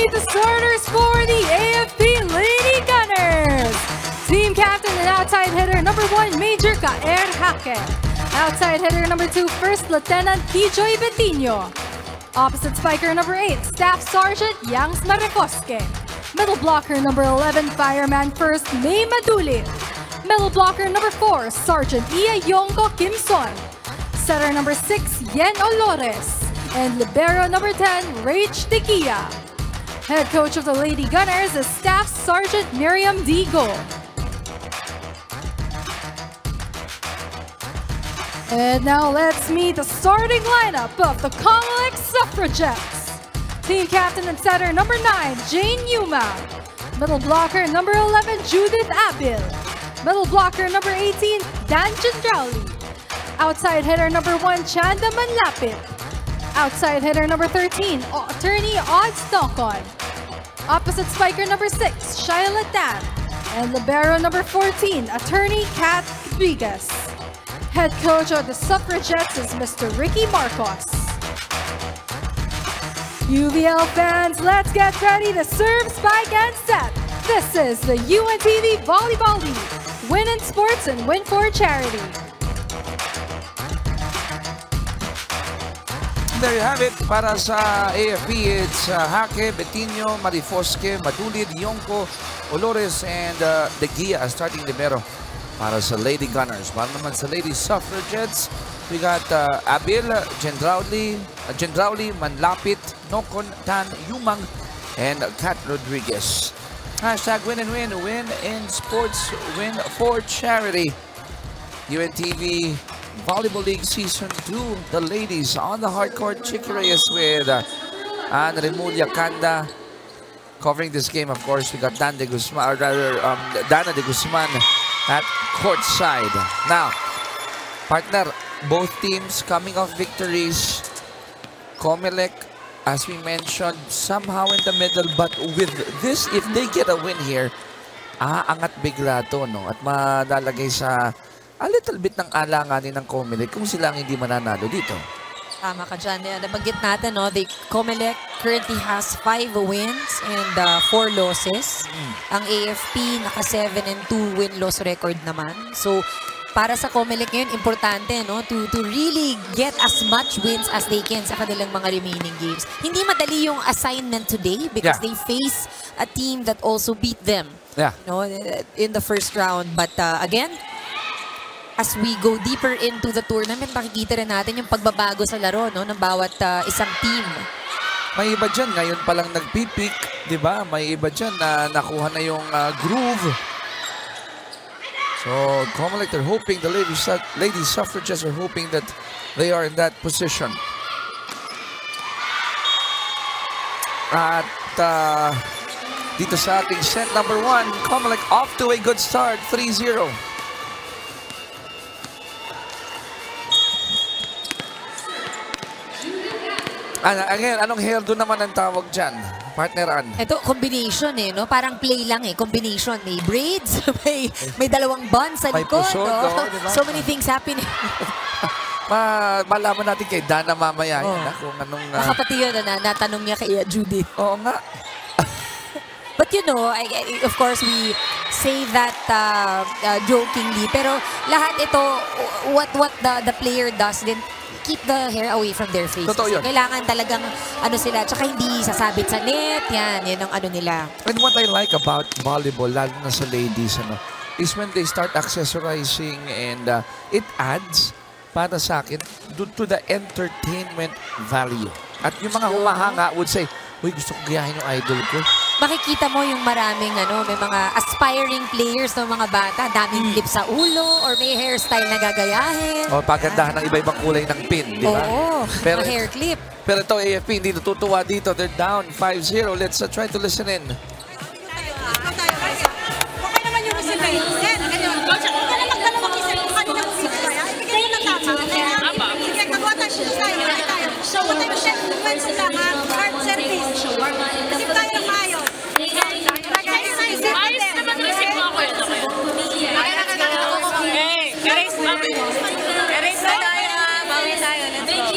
meet the starters for the AFP Lady Gunners. Team captain and outside hitter number 1, Major Kaer Hake. Outside hitter number 2, First Lieutenant Kijoy Betino. Opposite spiker number 8, Staff Sergeant Yangs Marifosque. Middle blocker number 11, Fireman First May Maduli. Middle blocker number 4, Sergeant Iya Yongko Kimson. Setter number 6, Yen Olores. And libero number 10, Rach Tequia. Head coach of the Lady Gunners is Staff Sergeant Miriam Digo. And now let's meet the starting lineup of the Comelec Suffragettes. Team captain and setter number 9, Jane Yuma. Middle blocker number 11, Judith Abil. Middle blocker number 18, Dan Gendrauli. Outside hitter number 1, Chanda Manlapit. Outside hitter number 13, attorney Odds Nokon. Opposite spiker number 6, Shaila Tan. And libero number 14, attorney Kat Rodriguez. Head coach of the Suffragettes is Mr. Ricky Marcos. UVL fans, let's get ready to serve, spike, and set. This is the UNTV Volleyball League. Win in sports and win for charity. There you have it. Para sa AFP, it's Hake, Betino, Marifosque, Madulid, Yonko, Olores, and De Gia as starting libero. Para sa Lady Gunners. Para naman sa Lady Suffragettes, we got Abil, Gendrauli, Manlapit, Nokon, Tan, Yumang, and Kat Rodriguez. Hashtag win and win. Win in sports, win for charity. UNTV Volleyball League Season 2. The ladies on the hardcourt. Chicky Reyes with Anne Remulla Kanda. Covering this game, of course, we got Dana de Guzman at courtside. Now, partner, both teams coming off victories. Comelec, as we mentioned, somehow in the middle, but with this, if they get a win here, aangat bigla to, no? At madalagay sa a little bit ng alanganin ng Comelec kung sila ang hindi mananalo dito. Tama ka dyan. Nabanggit natin, no? The Comelec currently has 5 wins and 4 losses. Ang AFP, naka 7-2 win-loss record naman. So, para sa Comelec ngayon, importante, no? To really get as much wins as they can sa kanilang mga remaining games. Hindi madali yung assignment today because they face a team that also beat them, no, in the first round. But again, as we go deeper into the tournament, makikita rin natin yung pagbabago sa laro, no, ng bawat isang team. May iba dyan, ngayon palang nagpipik, di ba? May iba dyan na nakuha na yung groove. So, Comelec, they're hoping, the ladies suffragettes are hoping that they are in that position. At dito sa ating set number 1, Comelec off to a good start, 3-0. Again, anong hairdo naman ang tawag dyan? Partneran. Ito, combination eh, no? Parang play lang eh, combination. May braids, may dalawang buns sa likod. Pusod, no? diba? So many things happening. Malaman natin kay Dana mamaya yan, kung anong... Nakapati yun na natanong niya kay Judith. Oo nga. But you know, of course, we say that jokingly. Pero lahat ito, what the player does, then keep the hair away from their faces. Totoo yun. Kailangan talagang ano sila, tsaka hindi sasabit sa net, yan ang ano nila. And what I like about volleyball, lalo na sa ladies, is when they start accessorizing and it adds, para sa akin, to the entertainment value. At yung mga humahanga would say, uy, gusto ko gayahin yung idol ko. Makikita mo yung maraming may mga aspiring players ng mga bata, daming clip sa ulo or may hairstyle na gagayahin. O, pagandahan ng iba-ibang kulay ng pin, di ba? Oo, pero, hair clip. Pero ito, AFP, hindi natutuwa dito. They're down 5-0. Let's try to listen in. Okay naman yung resulta yun. Coach, ako na magdalawang isip kung kanina mo kaya. Ibigay mo ng tama. Sige, magawa tayo siya tayo. So, what tayo siya? Defense sila, hard service. Isip tayo ng maayos. Ayos naman rin si Mako yun. Erase na tayo. Bawi tayo. Let's go.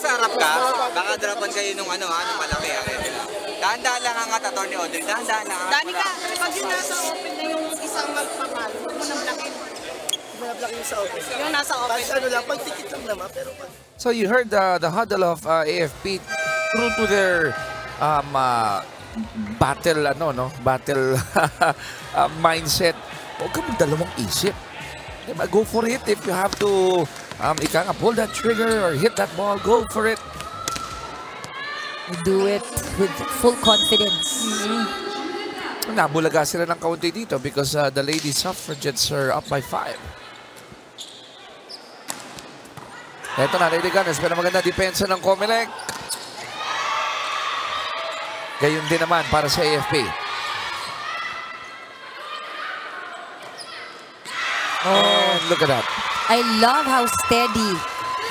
nasa harap ka, baka drapan kayo nung nung malaki. Dahan-dahan lang ang Atty. Audrey. Dahan-dahan lang. Danica, pag yung nasa open na yung isang magpapalo, huwag mo nang blakin. Black yung sa open. Yung nasa open. Tapos ano lang, pagtikit lang naman. Pero pag... So you heard the huddle of AFP true to their battle battle mindset. Huwag ka magdalawang isip. Diba? Go for it if you have to pull that trigger or hit that ball, go for it. You do it with full confidence. Nabulaga sila ng kaunti dito because the lady suffragettes are up by 5. Ito na, Lady Gunners, pero maganda depensa ng Comelec. Gayun din naman para sa AFP. And look at that. I love how steady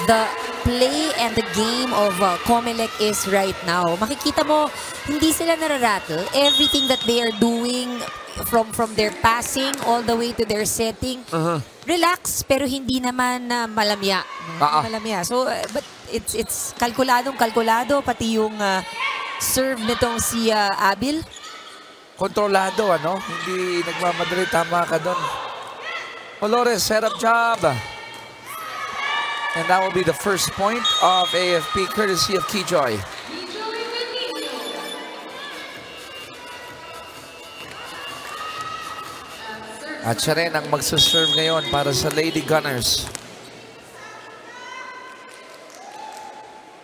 the play and the game of Comelec is right now. Makikita mo, hindi sila nararattle. Everything that they are doing from their passing all the way to their setting, relax pero hindi naman malamya. Malamya. So, but it's kalkulado, pati yung serve nitong si Abil. Kontrolado, Hindi nagmamadali, tama ka doon. Olores, set up job. And that will be the first point of AFP, courtesy of Keyjoy. At siya rin ang magsaserve ngayon para sa Lady Gunners.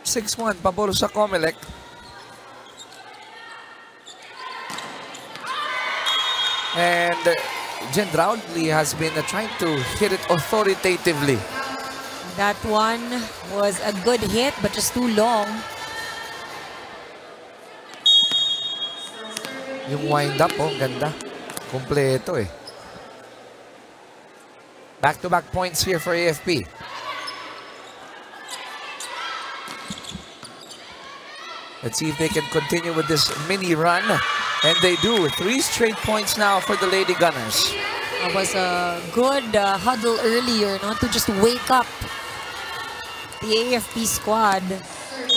6-1, pabor sa Comelec. And Jen Droudley has been trying to hit it authoritatively. That one was a good hit but just too long. Yung wind-up, ganda. Kompleto eh. Back-to-back points here for AFP. Let's see if they can continue with this mini run. And they do. 3 straight points now for the Lady Gunners. It was a good huddle earlier, to just wake up the AFP squad.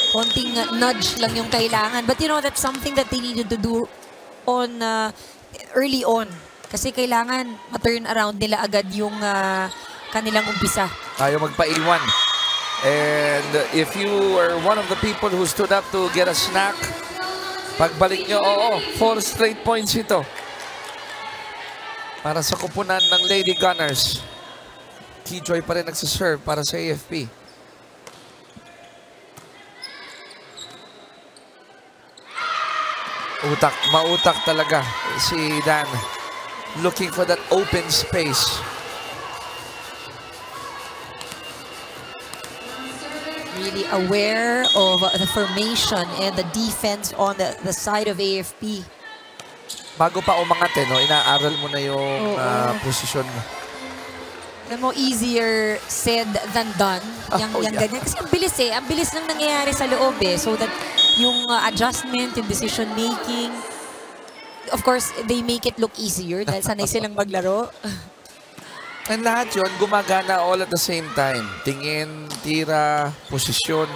Konting nudge lang yung kailangan. But that's something that they needed to do on early on. Kasi kailangan ma-turn around nila agad yung kanilang umpisa. Ayaw magpa-iwan. And if you are one of the people who stood up to get a snack, pagbalik nyo, 4 straight points ito. Para sa kupunan ng Lady Gunners. Keyjoy pa rin nagsaserve para sa AFP. Mautak talaga si Dan. Looking for that open space. Really aware of the formation and the defense on the side of AFP. Bago pa umangat inaaral mo na yung posisyon mo. Alam mo, easier said than done. Yang ganyan. Kasi ang bilis lang nangyayari sa loob So that yung adjustment, yung decision making, of course, they make it look easier dahil sanay silang maglaro. And lahat yun, gumagana all at the same time. Tingin, tira, posisyon.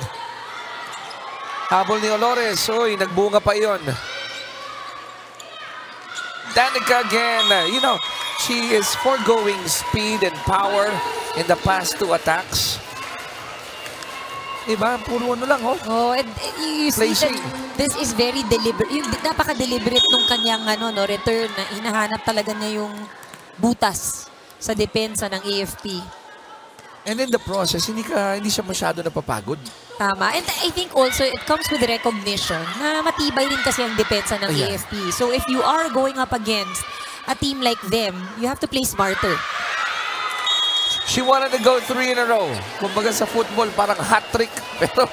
Habol ni Olores. Nagbunga pa yun. Danica again. She is foregoing speed and power in the past 2 attacks. Diba? Puro lang, You see that this is very deliberate. Napaka-deliberate nung kanyang return. Hinahanap talaga niya yung butas sa depensa ng AFP. And in the process, hindi siya masyado napapagod. Tama. And I think also it comes with recognition na matibay din kasi ang depensa ng AFP. So if you are going up against a team like them, you have to play smarter. She wanted to go 3 in a row. Kumbaga sa football, parang hat-trick. Pero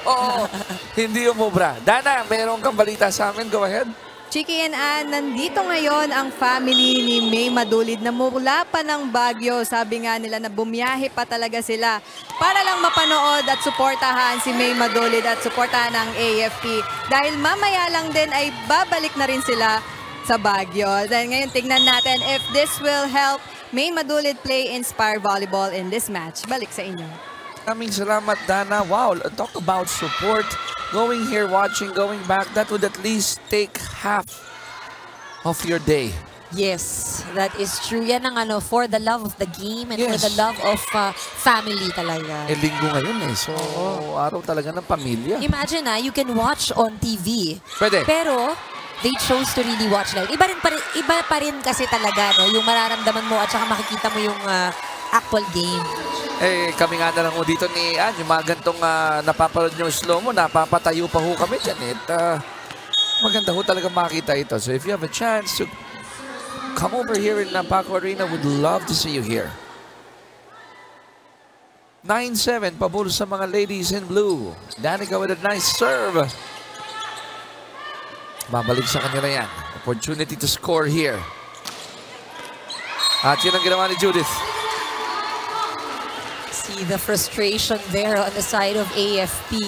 hindi umubra. Dana, meron kang balita sa amin. Go ahead. Chiki and Ann, nandito ngayon ang family ni May Madulid na mula pa ng Baguio. Sabi nga nila na bumiyahe pa talaga sila para lang mapanood at suportahan si May Madulid at suportahan ang AFP. Dahil mamaya lang din ay babalik na rin sila sa Baguio. Dahil ngayon tignan natin if this will help May Madulid play Inspire Volleyball in this match. Balik sa inyo. Maraming salamat, Dana. Wow, talk about support. Going here, watching, going back, that would at least take half of your day. Yes, that is true. Yan ang for the love of the game and for Yes. the love of family talaga. Linggo ngayon So, araw talaga ng pamilya. Imagine you can watch on TV. Pwede. Pero, they chose to really watch live. Iba pa rin kasi talaga, no? Yung mararamdaman mo at saka makikita mo yung actual game. Kami nga na lang dito ni Ann, yung mga gantong napapanood nyo slow-mo, napapatayo pa ho kami dyan. Maganda ho talaga makita ito. So if you have a chance to come over here in Paco Arena, would love to see you here. 9-7, pabor sa mga ladies in blue. Danica with a nice serve. Babalik sa kanila yan. Opportunity to score here. At yun ang ginawa ni Judith. See the frustration there on the side of AFP.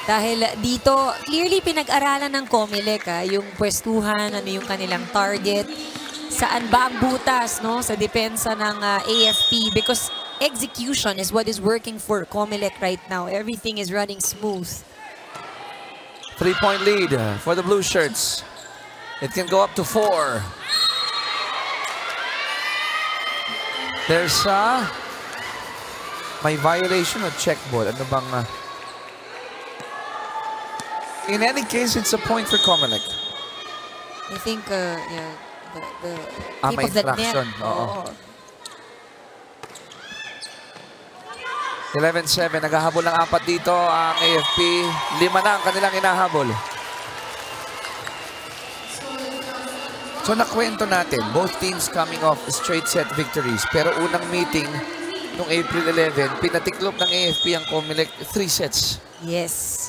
Dahil dito, clearly pinag-aralan ng Comelec yung pwestuhan, ano yung kanilang target. Saan ba ang butas no, sa depensa ng AFP? Because execution is what is working for Comelec right now. Everything is running smooth. 3-point lead for the blue shirts. It can go up to 4. There's may violation of check ball. Ano bang... in any case, it's a point for Comelec. I think, yeah, the may tip of the net. infraction. Oo. 11-7. Naghahabol ng 4 dito ang AFP. 5 na ang kanilang hinahabol. So nakwento natin, both teams coming off straight set victories. Pero unang meeting noong April 11, pinatiklop ng AFP ang Comelec 3 sets. Yes.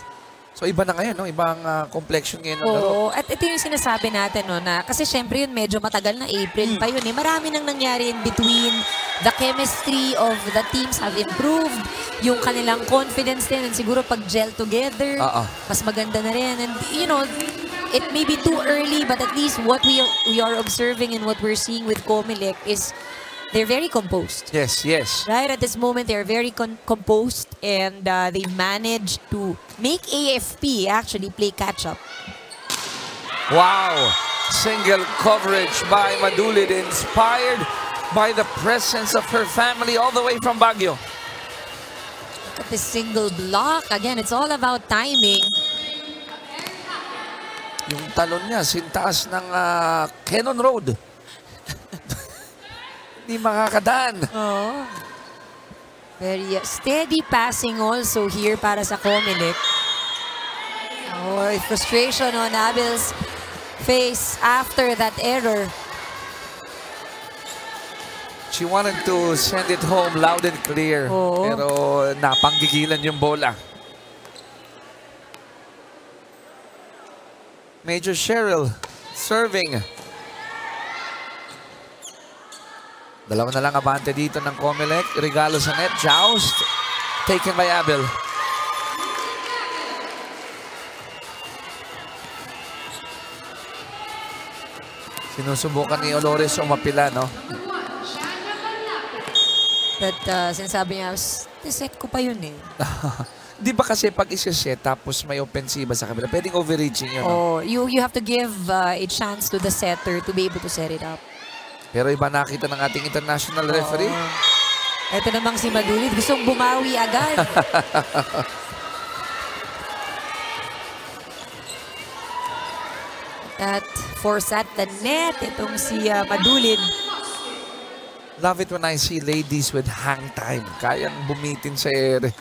So iba na ngayon, no? Ibang complexion ngayon ng laro. Oo, at ito yung sinasabi natin, no, na kasi syempre yun medyo matagal na April pa yun. Marami nang nangyari in between. The chemistry of the teams have improved. Yung kanilang confidence din, and siguro pag gel together, mas maganda na rin. And you know, it may be too early, but at least what we are observing and what we're seeing with Comelec is they're very composed. Yes, yes. Right at this moment, they're very composed, and they've managed to make AFP actually play catch-up. Wow! Single coverage by Madulid, inspired by the presence of her family all the way from Baguio. Look at this single block. Again, it's all about timing. Yung talon niya, sintaas ng Cannon Road. Hindi makakadaan. Oh. Very steady passing also here para sa Comelec. Oh, frustration on Abel's face after that error. She wanted to send it home loud and clear. Oo. Pero napanggigilan yung bola. Major Cheryl serving. Dalawa na lang abante dito ng Comelec. Regalo sa net. Joust. Taken by Abel. Sinusubukan ni Olores umapila, no? But sinasabi niya, set ko pa yun eh. Di ba kasi pag isa-set tapos may offensiva sa kabila, pwedeng overreaching yun. No? Oh, you have to give a chance to the setter to be able to set it up. Pero iba nakita ng ating international referee. Ito namang si Madulid, gustong bumawi agad. At force at the net, itong si Madulid. Love it when I see ladies with hang time. Kayang bumitin sa ere.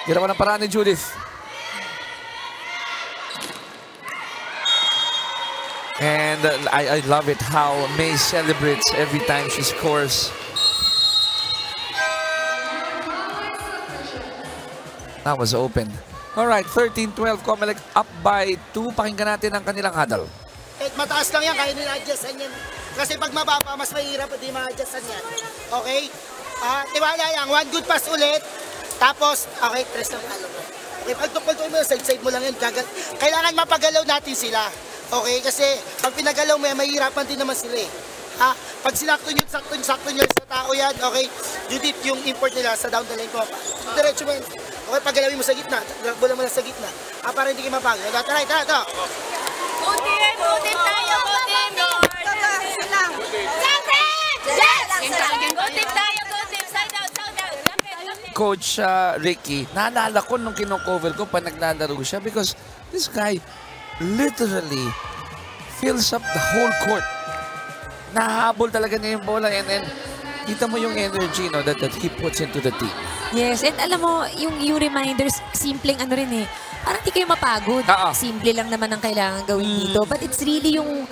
Ginawa ng paraan ni Judith. And I love it how May celebrates every time she scores. That was open. Alright, 13-12, Comelec up by 2. Pakinggan natin ang kanilang huddle. Mataas lang yan, kaya nila-adjustan yan. Kasi pag mababa, mas mahirap, hindi ma-adjustan yan. Okay? Tiwala yan, 1 good pass ulit. Tapos, okay, press ng palo mo. Okay, pag tukol mo, side mo lang yun. Kailangan mapagalaw natin sila. Okay, kasi pag pinagalaw mo, mahirapan din naman sila eh. Pag sinakto nyo sa tao yan, okay? Judith, yung import nila sa down the lane ko. Diretso mo yun. Okay, paggalawin mo sa gitna. Bola mo lang sa gitna. Para hindi kayo mapagod. Tara, ito. Putin tayo, Putin! Coach Ricky, naalala ko nung kino-cover ko pa naglalaro siya because this guy literally fills up the whole court. Nahabol talaga niya yung bola and then kita mo yung energy no, that he puts into the team. Yes, and alam mo, yung reminders, simpleng ano rin eh, parang di kayo mapagod. Simple lang naman ang kailangan gawin dito. But it's really yung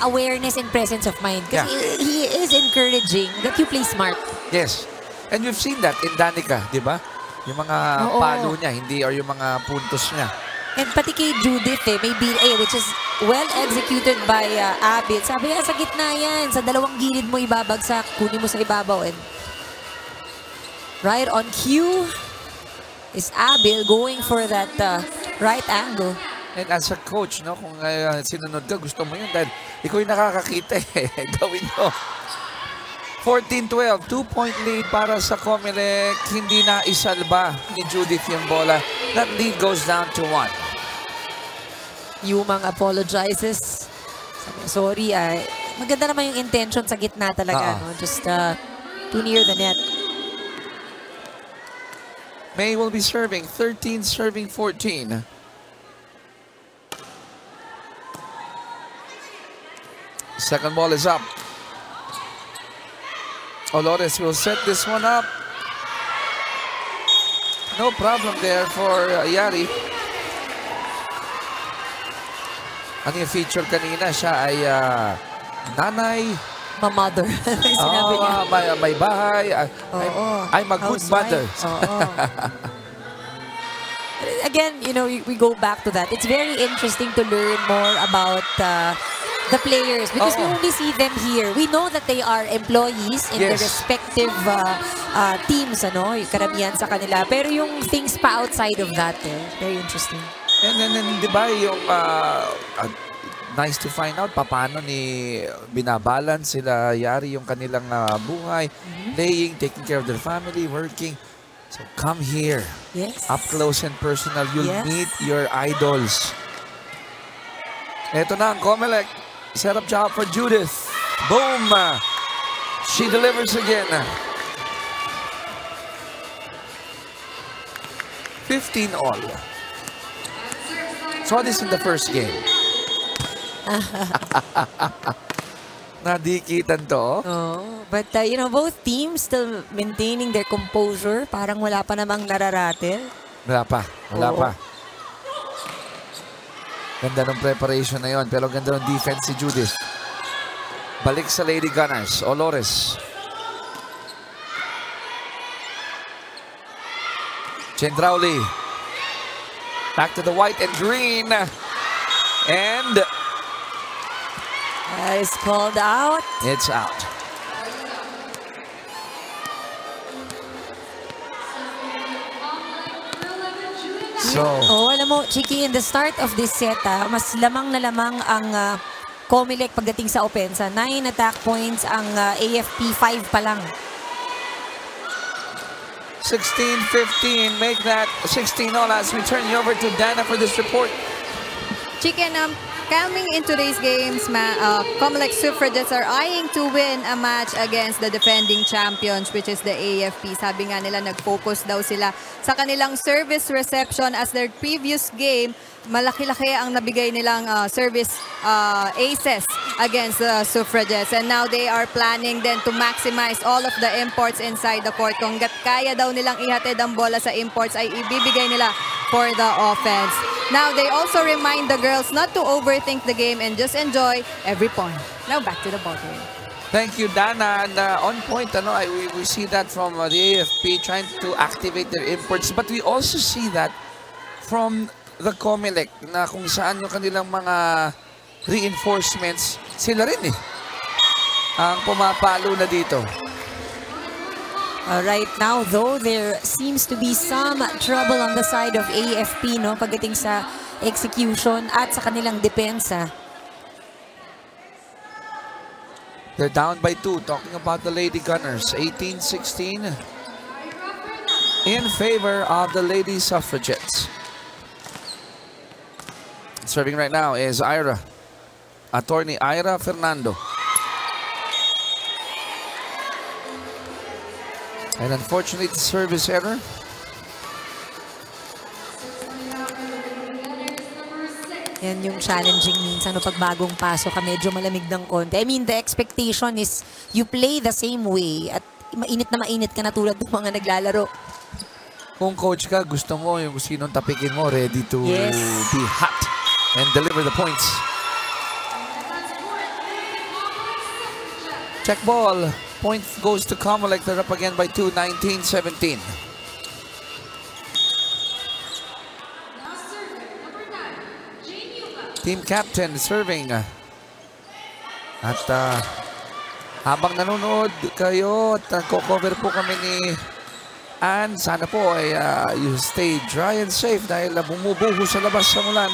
awareness and presence of mind. Kasi he is encouraging that you play smart. Yes. And you've seen that in Danica, di ba? Yung mga palo niya, hindi, or yung mga puntos niya. And pati kay Judith may BA, which is well executed by Abid. Sabi niya, sa gitna yan. Sa dalawang gilid mo ibabagsak, kunin mo sa ibabaw. And right on cue is Abil going for that right angle. And as a coach, no, kung sinunod ka, gusto mo yun dahil ikaw yung nakakakita gawin mo. 14-12, 2-point lead para sa Comelec. Hindi na isalba ni Judith yung bola. That lead goes down to 1. Yumang apologizes. Sorry, maganda naman yung intention sa gitna talaga. No? Just too near the net. May will be serving, 13 serving 14. Second ball is up. Olores will set this one up. No problem there for Yari. Ano yung feature kanina? Siya ay nanay. Ma-mother. Sinabi niya. May bahay. I'm a good mother. Again, you know, we go back to that. It's very interesting to learn more about the players because we only see them here. We know that they are employees in their respective teams, ano, yung karamihan sa kanila. Pero yung things pa outside of that, very interesting. And then, di ba, yung nice to find out paano ni binabalance sila Yari yung kanilang buhay, playing, taking care of their family, working. So come here. Yes. Up close and personal, you'll meet your idols. Ito na ang Comelec. Set up job for Judith. Boom! She delivers again. 15 all. Saw this in the first game. Nadikitan to. But you know, both teams still maintaining their composure. Parang wala pa namang nararatel. Wala pa. Ganda ng preparation na yon, pero ganda ng defense si Judith. Balik sa Lady Gunners, Olores. Chendrauli. Back to the white and green. And that is called out. It's out. So, alam mo, Chiki, in the start of this set, mas lamang na lamang ang Comelec pagdating sa opensa. 9 attack points ang AFP, 5 pa lang. 16-15, make that 16 all as we turn you over to Dana for this report. Chicken, coming in today's games, Comelec Suffragettes are eyeing to win a match against the defending champions, which is the AFP. Sabi nga nila, nag-focus daw sila sa kanilang service reception as their previous game. Malaki-laki ang nabigay nilang service aces against the Suffragettes. And now they are planning then to maximize all of the imports inside the court. Kung kaya daw nilang ihatid ang bola sa imports ay ibibigay nila for the offense. Now they also remind the girls not to overthink the game and just enjoy every point. Now back to the ballgame. Thank you, Dana. And on point, we see that from the AFP trying to activate their imports. But we also see that from the Comelec na kung saan yung kanilang mga reinforcements, sila rin ang pumapalo na dito. Right now, though, there seems to be some trouble on the side of AFP, no? Pagdating sa execution at sa kanilang depensa. They're down by 2. Talking about the Lady Gunners. 18-16 in favor of the Lady Suffragettes. Serving right now is Ira. Attorney Ira Fernando. And unfortunately, the service error. Yan yung challenging minsan no, pag bagong pasok ka, medyo malamig ng konti. I mean, the expectation is you play the same way at mainit ka na tulad ng mga naglalaro. Kung coach ka, gusto mo yung sinong tapikin mo, ready to Yes. be hot and deliver the points. Check ball. Point goes to Comelec. They're up again by 2, 19-17. Team captain serving. At habang nanonood kayo at nagko-cover po kami ni Ann, sana po ay you stay dry and safe dahil bumubuho sa labas sa ulan.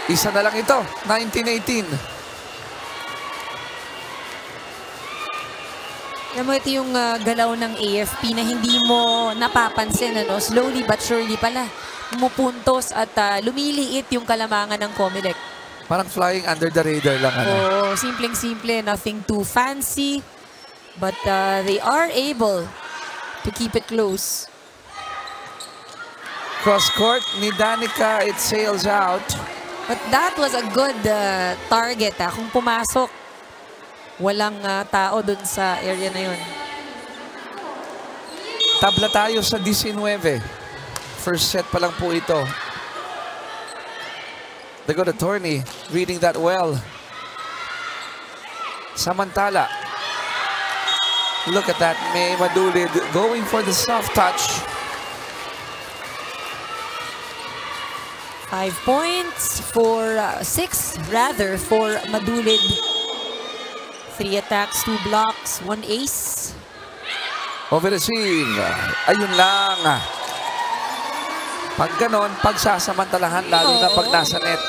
Isa na lang ito, 19-18. Alam mo, ito yung galaw ng AFP na hindi mo napapansin. Ano? Slowly but surely pala, pumupuntos at lumiliit yung kalamangan ng Comelec. Parang flying under the radar lang. Ano? Oo, simpleng-simple, nothing too fancy. But they are able to keep it close. Cross court ni Danica, it sails out. But that was a good target. Kung pumasok, walang tao dun sa area na yun. Tabla tayo sa 19. First set pa lang po ito. The good attorney reading that well. Samantala, look at that, May Madulid going for the soft touch. 5 points for 6 rather for Madulid. 3 attacks, 2 blocks, 1 ace. Over receive. Ayun lang. Pag ganon, pagsasamantalahan lalo na pag nasa net.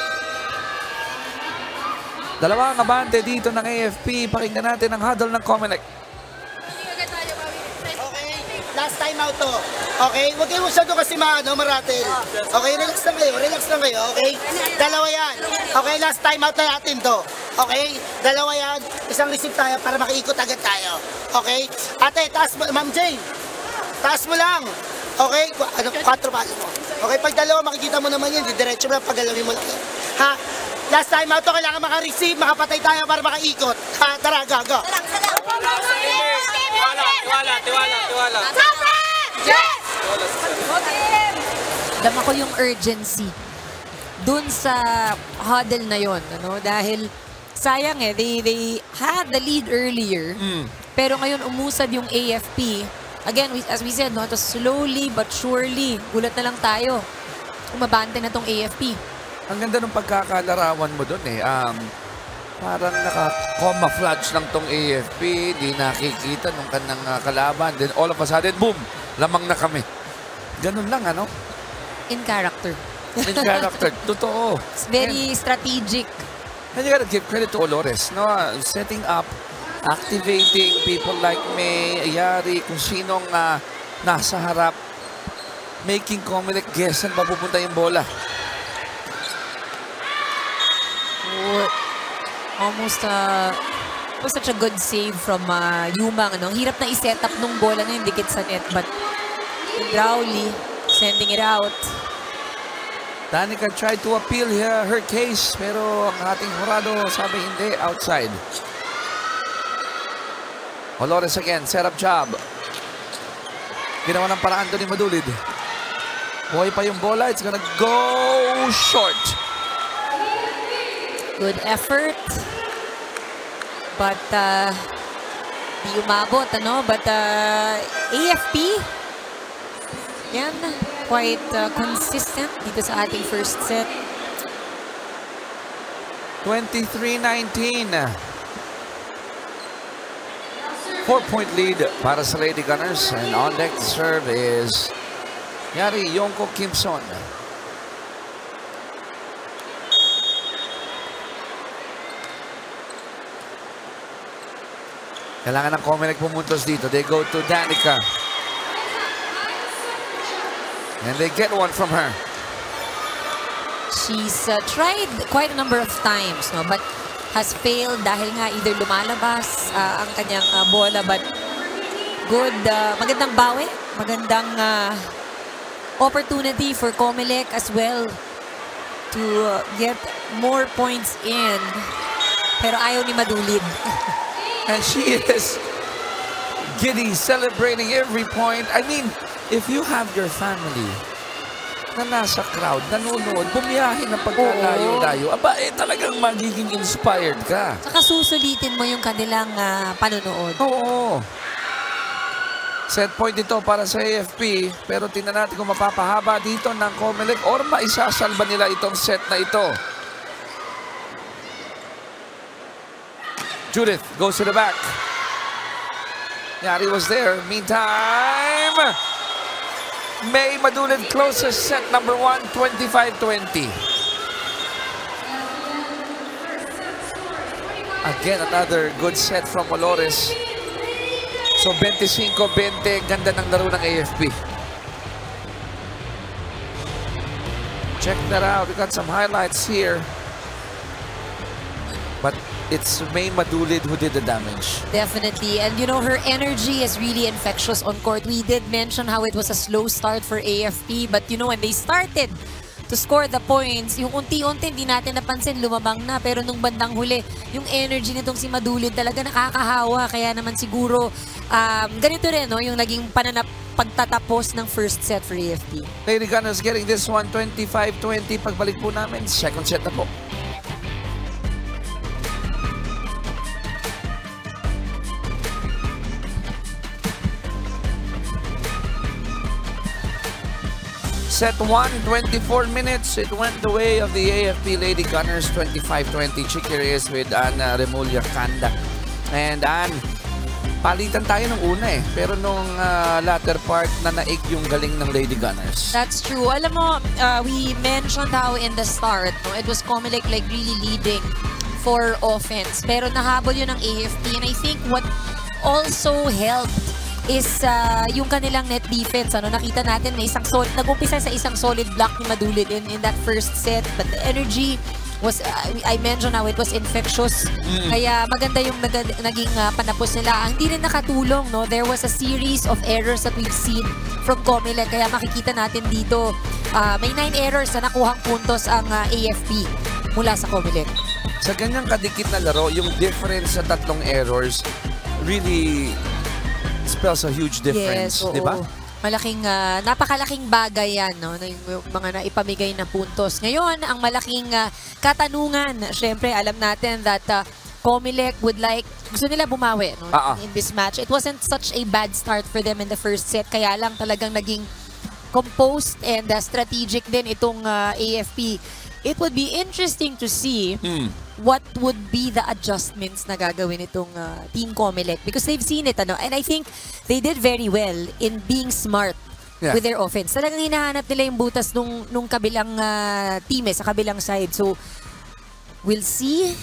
Dalawang abante dito ng AFP. Pakinggan natin ang huddle ng Comelec. Okay, last time out to. Okay, huwag kayo masyado kasi maratil. Okay, relax lang kayo, okay? Dalawa yan. Okay, last time out na natin to. Okay, dalawa yan. Isang receive tayo para makaikot agad tayo. Okay? Ate, taas mo, Ma'am Jane. Taas mo lang. Okay? 4 palo mo. Okay, pag dalawa makikita mo naman yun, diretso mo lang, paggalawin mo lang. Ha? Last time out to, kailangan maka-receive, makapatay tayo para makaikot. Ha? Tara, gaga. Tiwala. Yes! Dama ko yung urgency dun sa huddle na yon, ano? Dahil sayang they had the lead earlier. Pero ngayon umusad yung AFP. Again, as we said, no, to slowly but surely, gulat na lang tayo. Umabante na tong AFP. Ang ganda ng pagkakalarawan mo doon eh. Parang naka-camouflage lang tong AFP, di nakikita nung kanang kalaban. Then all of a sudden, boom! Lamang na kami. Ganun lang, ano? In character. In character. Totoo. It's very strategic. And you gotta give credit to Olores, no? Setting up, activating people like May, Ayari, kung sinong nasa harap, making Comelec guess saan pa pupunta yung bola. Almost was such a good save from Yumang. Ano? Hirap na i-set up nung bola na yung dikit sa net. But Rowley sending it out. Danica tried to appeal her case, pero ang ating hurado sabi hindi, outside. Olores again, set up job. Ginawa ng paraan doon ni Madulid. Buhay pa yung bola, it's gonna go short. Good effort. But di umabot, ano? But AFP, yan, quite consistent dito sa ating first set. 23-19. 4-point lead para sa Lady Gunners. And on deck to serve is Yari Yonko Kimson. Kailangan ng Comelec pumuntos dito. They go to Danica. And they get one from her. She's tried quite a number of times, no, but has failed dahil nga either lumalabas ang kanyang bola, but good, magandang bawi, magandang opportunity for Comelec as well to get more points in. Pero ayaw ni Madulid. And she is giddy, celebrating every point. I mean, if you have your family na nasa crowd, nanonood, bumiyahin ng pagkalayo-layo, aba, talagang magiging inspired ka. Saka susulitin mo yung kanilang panonood. Oo. Set point ito para sa AFP, pero tingnan natin kung mapapahaba dito ng Comelec or maisasalba nila itong set na ito. Judith goes to the back. Yari was there. Meantime, May Madulid closes set number 1, 25-20. Again, another good set from Olores. So, 25-20. Ganda ng laro ng AFP. Check that out. We got some highlights here. But it's May Madulid who did the damage. Definitely. And you know, her energy is really infectious on court. We did mention how it was a slow start for AFP. But you know, when they started to score the points, yung unti-unti hindi natin napansin, lumabang na. Pero nung bandang huli, yung energy nitong si Madulid talaga nakakahawa. Kaya naman siguro, ganito rin, no? Yung naging pagtatapos ng first set for AFP. Lady Gunners getting this one, 25-20. Pagbalik po namin, second set na po. Set 1, 24 minutes. It went the way of the AFP Lady Gunners, 25-20. Chicky Reyes with Ana Remulla Kanda. And Ann, palitan tayo ng una eh. Pero nung latter part, nanaig yung galing ng Lady Gunners. That's true. Alam mo, we mentioned how in the start, no, it was Comelec like really leading for offense. Pero nahabol yun ng AFP. And I think what also helped is yung kanilang net defense. Ano, nakita natin na nag-umpisa sa isang solid block ni Madulid in that first set. But the energy was, I mentioned how it was infectious. Kaya maganda yung naging panapos nila. Hindi rin nakatulong, no? There was a series of errors that we've seen from Comelec. Kaya makikita natin dito, may 9 errors na nakuhang puntos ang AFP mula sa Comelec. Sa ganyang kadikit na laro, yung difference sa tatlong errors really spells a huge difference, yes, di ba? Malaking, napakalaking bagay yan, no? Yung mga naipamigay na puntos. Ngayon, ang malaking katanungan, syempre, alam natin that Comelec would like, gusto nila bumawi, no? In this match. It wasn't such a bad start for them in the first set, kaya lang talagang naging composed and strategic din itong AFP. It would be interesting to see what would be the adjustments na gagawin itong Team Comelec because they've seen it, ano, and I think they did very well in being smart with their offense. Talagang hinahanap nila yung butas nung kabilang team sa kabilang side. So, we'll see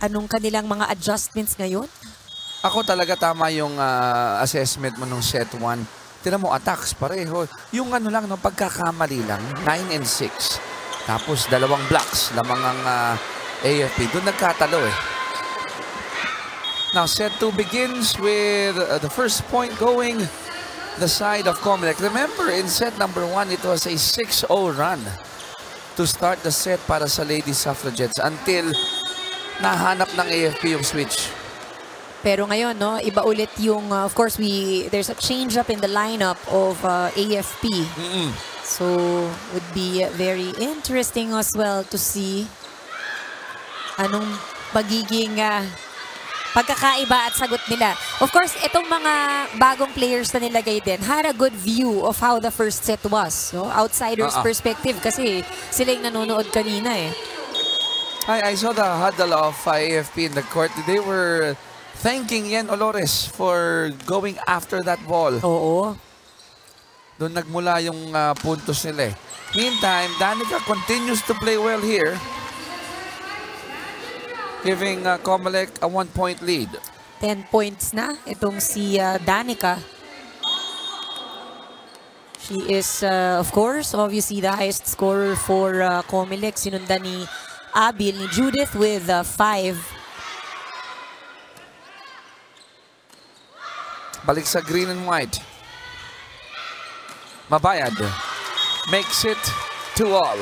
anong kanilang mga adjustments ngayon. Ako talaga tama yung assessment mo nung set 1. Tira mo, attacks pareho. Yung ano lang, no, pagkakamali lang, 9 and 6. Tapos dalawang blocks lamang ang AFP. Doon nagkatalo eh. Now, set 2 begins with the first point going the side of Comelec. Remember, in set number 1, it was a 6-0 run to start the set para sa Lady Suffragettes until nahanap ng AFP yung switch. Pero ngayon, no, iba ulit yung, of course, there's a change up in the lineup of AFP. So, would be very interesting as well to see anong magiging pagkakaiba at sagot nila. Of course, itong mga bagong players na nilagay din had a good view of how the first set was. No? Outsider's perspective kasi sila yung nanonood kanina eh. I saw the huddle of AFP in the court. They were thanking Yen Olores for going after that ball. Oo. Doon nagmula yung puntos nila eh. Meantime, Danica continues to play well here. giving Comelec a 1-point lead. 10 points na itong si Danica. She is, of course, obviously the highest scorer for Comelec. Sinundan ni Abil, ni Judith with 5. Balik sa green and white. Mabayad makes it 2-all.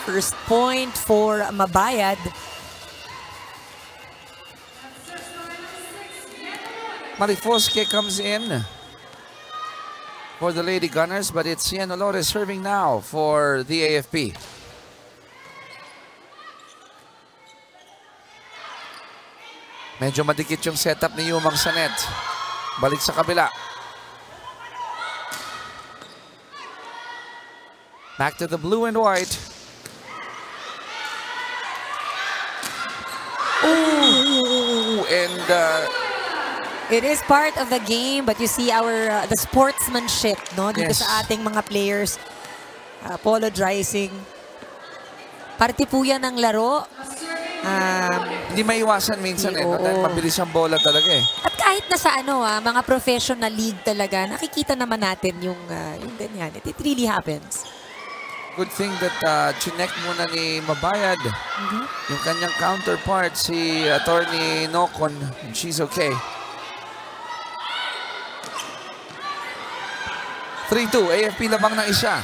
First point for Mabayad. Marifosque comes in for the Lady Gunners, but it's Cian Olores serving now for the AFP. Medyo madikit yung setup ni Yumang sa net. Balik sa kabila. Back to the blue and white. Ooh, and It is part of the game, but you see our the sportsmanship, no, dito Yes. sa ating mga players apologizing. Parte po yan ng laro. hindi maiwasan minsan Oo. dahil mabilis ang bola talaga eh. At kahit na sa mga professional league talaga, nakikita naman natin yung ganyan. It really happens. Good thing that chinek muna ni Mabayad yung kanyang counterpart, si Attorney Nocon, and she's okay. 3-2, AFP labang ng isa.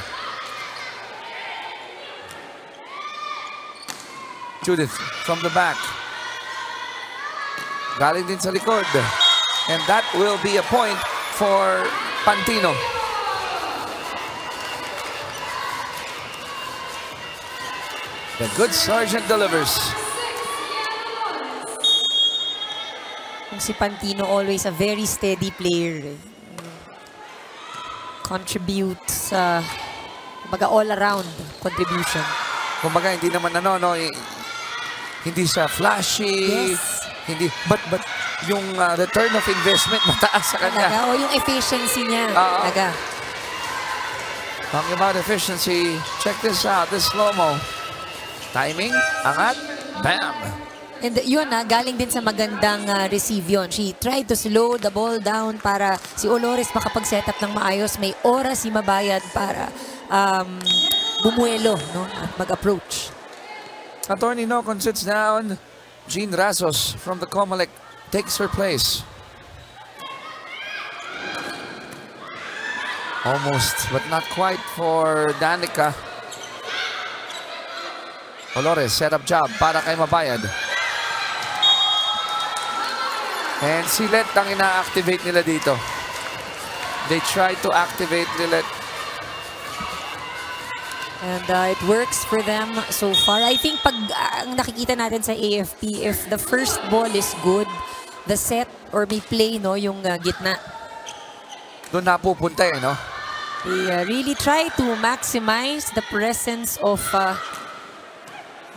Judith from the back. Galing din sa likod. And that will be a point for Pantino. The good sergeant delivers. Kung si Pantino, always a very steady player. Contributes, all-around contribution. Kumbaga, hindi naman hindi siya flashy. Yes. Hindi, but yung return of investment mataas sa kanya. Talaga, o yung efficiency niya. Talaga. Talking about efficiency, check this out, this slow-mo. Timing, angat, bam! And yun galing din sa magandang receive yun. She tried to slow the ball down para si Olores makapag-set up ng maayos. May oras si Mabayad para bumuelo, no? At mag-approach. Attorney Nocon sits down. Jean Rasos from the Comelec takes her place. Almost, but not quite for Danica. Olores, set up job para kay Mabayad. And Silet ang ina-activate nila dito. They try to activate Lilet. And it works for them so far. I think pag ang nakikita natin sa AFP, if the first ball is good, the set or may play, no, yung gitna. Doon napupunta no? They really try to maximize the presence of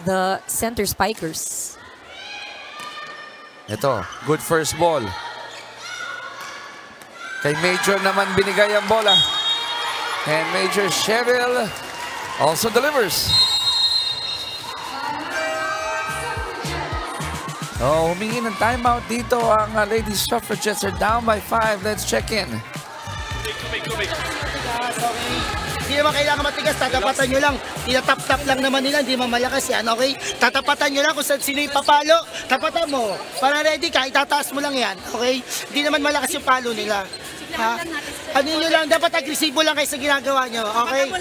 the center spikers. Ito, good first ball. Kay Major naman binigay ang bola. And Major Cheryl also delivers. Oh, humingi ng timeout dito ang ladies suffragettes are down by 5. Let's check in. Hindi naman kailangan matigas, tatapatan nyo lang. Tinatap-tap lang naman nila, hindi mamalakas yan, okay? Tatapatan nyo lang kung sino yung papalo, tapatan mo. Para ready ka, itataas mo lang yan, okay? Hindi naman malakas yung palo nila. Ha? Ano nyo lang, dapat agresibo lang kayo sa ginagawa nyo, okay?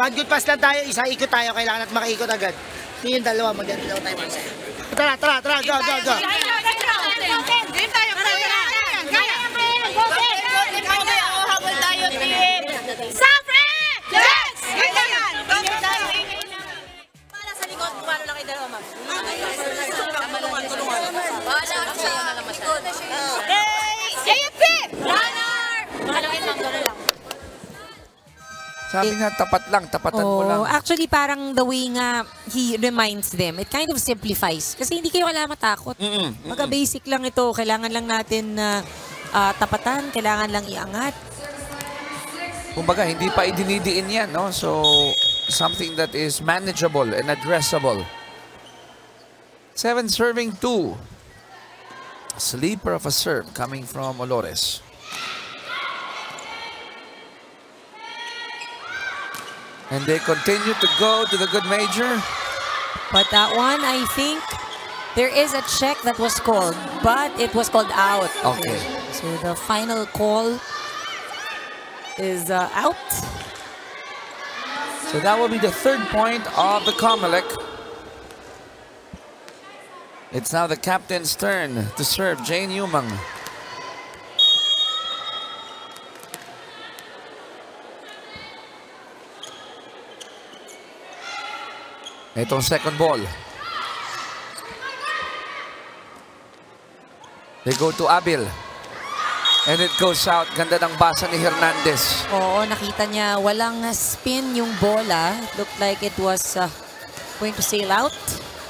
One good pass lang tayo, isa ikot tayo, kailangan at makaikot agad. Yung dalawa, maganda tayo magsaya. Tara, go. Game tayo. Safre! Yes! Para sa likod, paano lang kayo dalawa, ma'am? AFP! Runner! Sabi nga, tapatan mo lang. Actually, parang the way nga he reminds them, it kind of simplifies. Kasi hindi kayo kailangan matakot. Basic lang ito. Kailangan lang natin tapatan, kailangan lang iangat. Kumbaga, hindi pa idinidiin yan, no? So, something that is manageable and addressable. 7 serving 2. Sleeper of a serve coming from Olores. And they continue to go to the good major. But that one, I think there is a check that was called, but it was called out. Okay. So the final call is out. So that will be the 3rd point of the Comelec. It's now the captain's turn to serve, Jane Umang. Itong second ball. They go to Abil. And it goes out. Ganda ng basa ni Hernandez. Oo, nakita niya walang spin yung bola. It looked like it was going to sail out.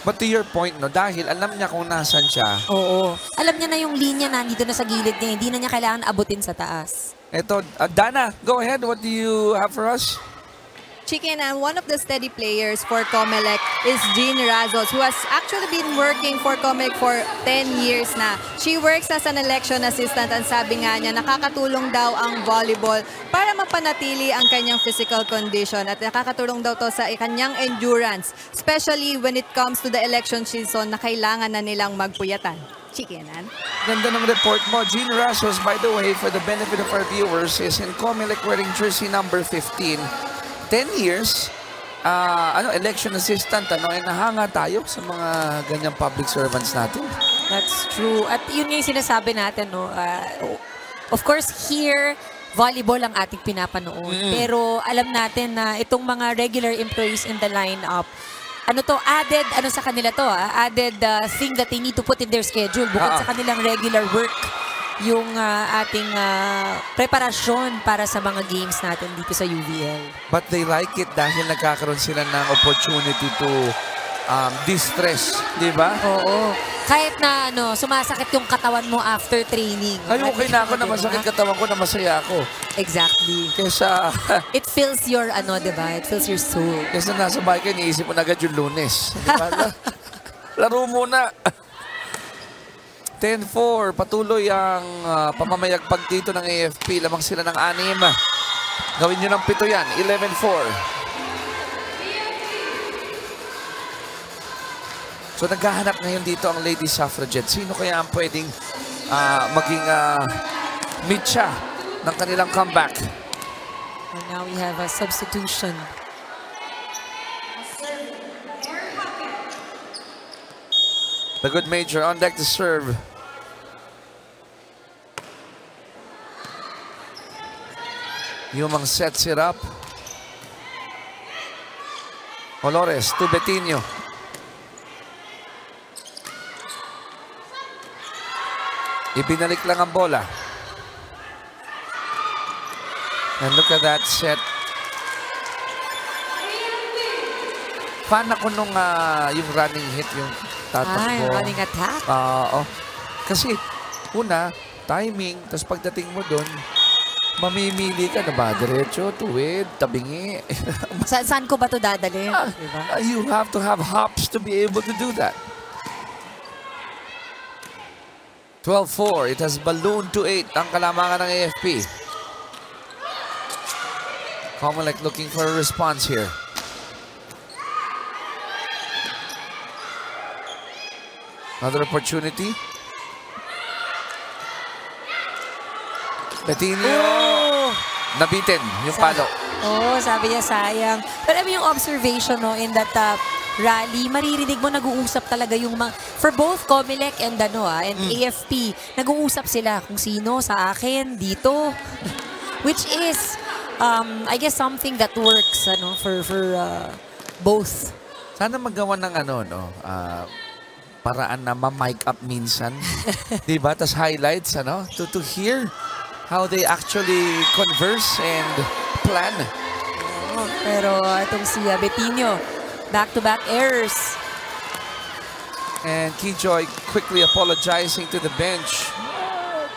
But to your point, no, dahil alam niya kung nasan siya. Oo. Alam niya na yung linya nandito na sa gilid niya. Hindi na niya kailangan abutin sa taas. Ito, Dana, go ahead. What do you have for us? Chicken, and one of the steady players for Comelec is Jean Razos, who has actually been working for Comelec for 10 years na. She works as an election assistant, and sabi nga niya, nakakatulong daw ang volleyball para mapanatili ang kanyang physical condition at nakakatulong daw to sa kanyang endurance, especially when it comes to the election season na kailangan na nilang magpuyatan. Chickenan. Ganda ng report mo. Jean Razos, by the way, for the benefit of our viewers, is in Comelec wearing jersey number 15. 10 years, election assistant, nahanga tayo sa mga ganyang public servants natin. That's true. At yun nga yung sinasabi natin, no? Of course, here, volleyball ang ating pinapanood. Pero alam natin na itong mga regular employees in the lineup, added sa kanila to, added thing that they need to put in their schedule bukod sa kanilang regular work. Yung ating preparasyon para sa mga games natin dito sa UVL. But they like it dahil nagkakaroon sila ng opportunity to distress, di ba? Oo. Kahit na sumasakit yung katawan mo after training. Ay, okay na ako na masakit katawan ko, na masaya ako. Exactly. Kesa... It fills your, diba? It fills your soul. Kesa nasa bahay ka, iniisip mo na agad yung Lunes. Diba? Laro muna. 10-4, patuloy ang pamamayagpag dito ng AFP. Lamang sila ng 6. Gawin nyo ng 7 yan. 11-4. So naghahanap ngayon dito ang Lady Suffragette. Sino kaya ang pwedeng maging mitya ng kanilang comeback? And now we have a substitution. The good major on deck to serve. Umang sets it up. Olores to Betinho. Ibinalik lang ang bola. And look at that set. Fan ako nung yung running hit, yung tatakbo. Running attack? Oo. Kasi, una, timing, tapos pagdating mo doon, mamimili ka na ba? Diretso, tuwid, tabingi. Saan ko ba ito dadalhin? Diba? You have to have hops to be able to do that. 12-4. It has ballooned to 8 ang kalamangan ng AFP. Comelec looking for a response here. Another opportunity. Betinho. Nabitin yung palo. Sabi niya sayang. Pero yung observation in that rally, maririnig mo nag-uusap talaga yung for both Comelec and AFP, nag-uusap sila kung sino sa akin dito. Which is I guess something that works for both. Sana magawa ng paraan na ma-mic up minsan. Diba? Tas highlights, to hear how they actually converse and plan. Pero itong si Betinho, back-to-back errors. And Kijoy quickly apologizing to the bench.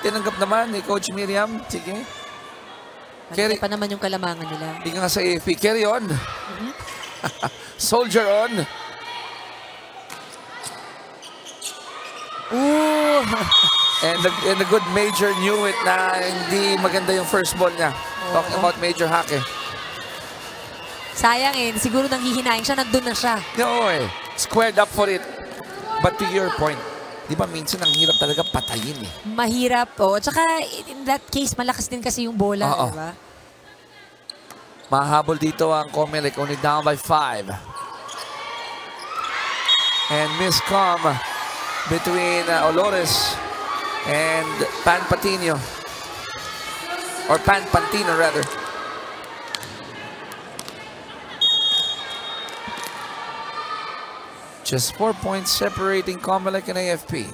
Tinanggap naman ni Coach Miriam. Sige. Carry pa naman yung kalamangan nila. Hindi nga sa AFP. Carry on. And the good Major knew it na hindi maganda yung first ball niya. Talking about Major Hake. Sayang eh. Siguro nanghihinayin siya, nandun na siya. No eh. Squared up for it. But to your point, di ba minsan ang hirap talaga patayin eh. Mahirap po. Tsaka in that case, malakas din kasi yung bola. Di ba? Mahabol dito ang Comelec, only down by 5. And miscom between Olores and Pan Patino. Or Pan Pantino rather. Just 4 points separating Comelec and AFP.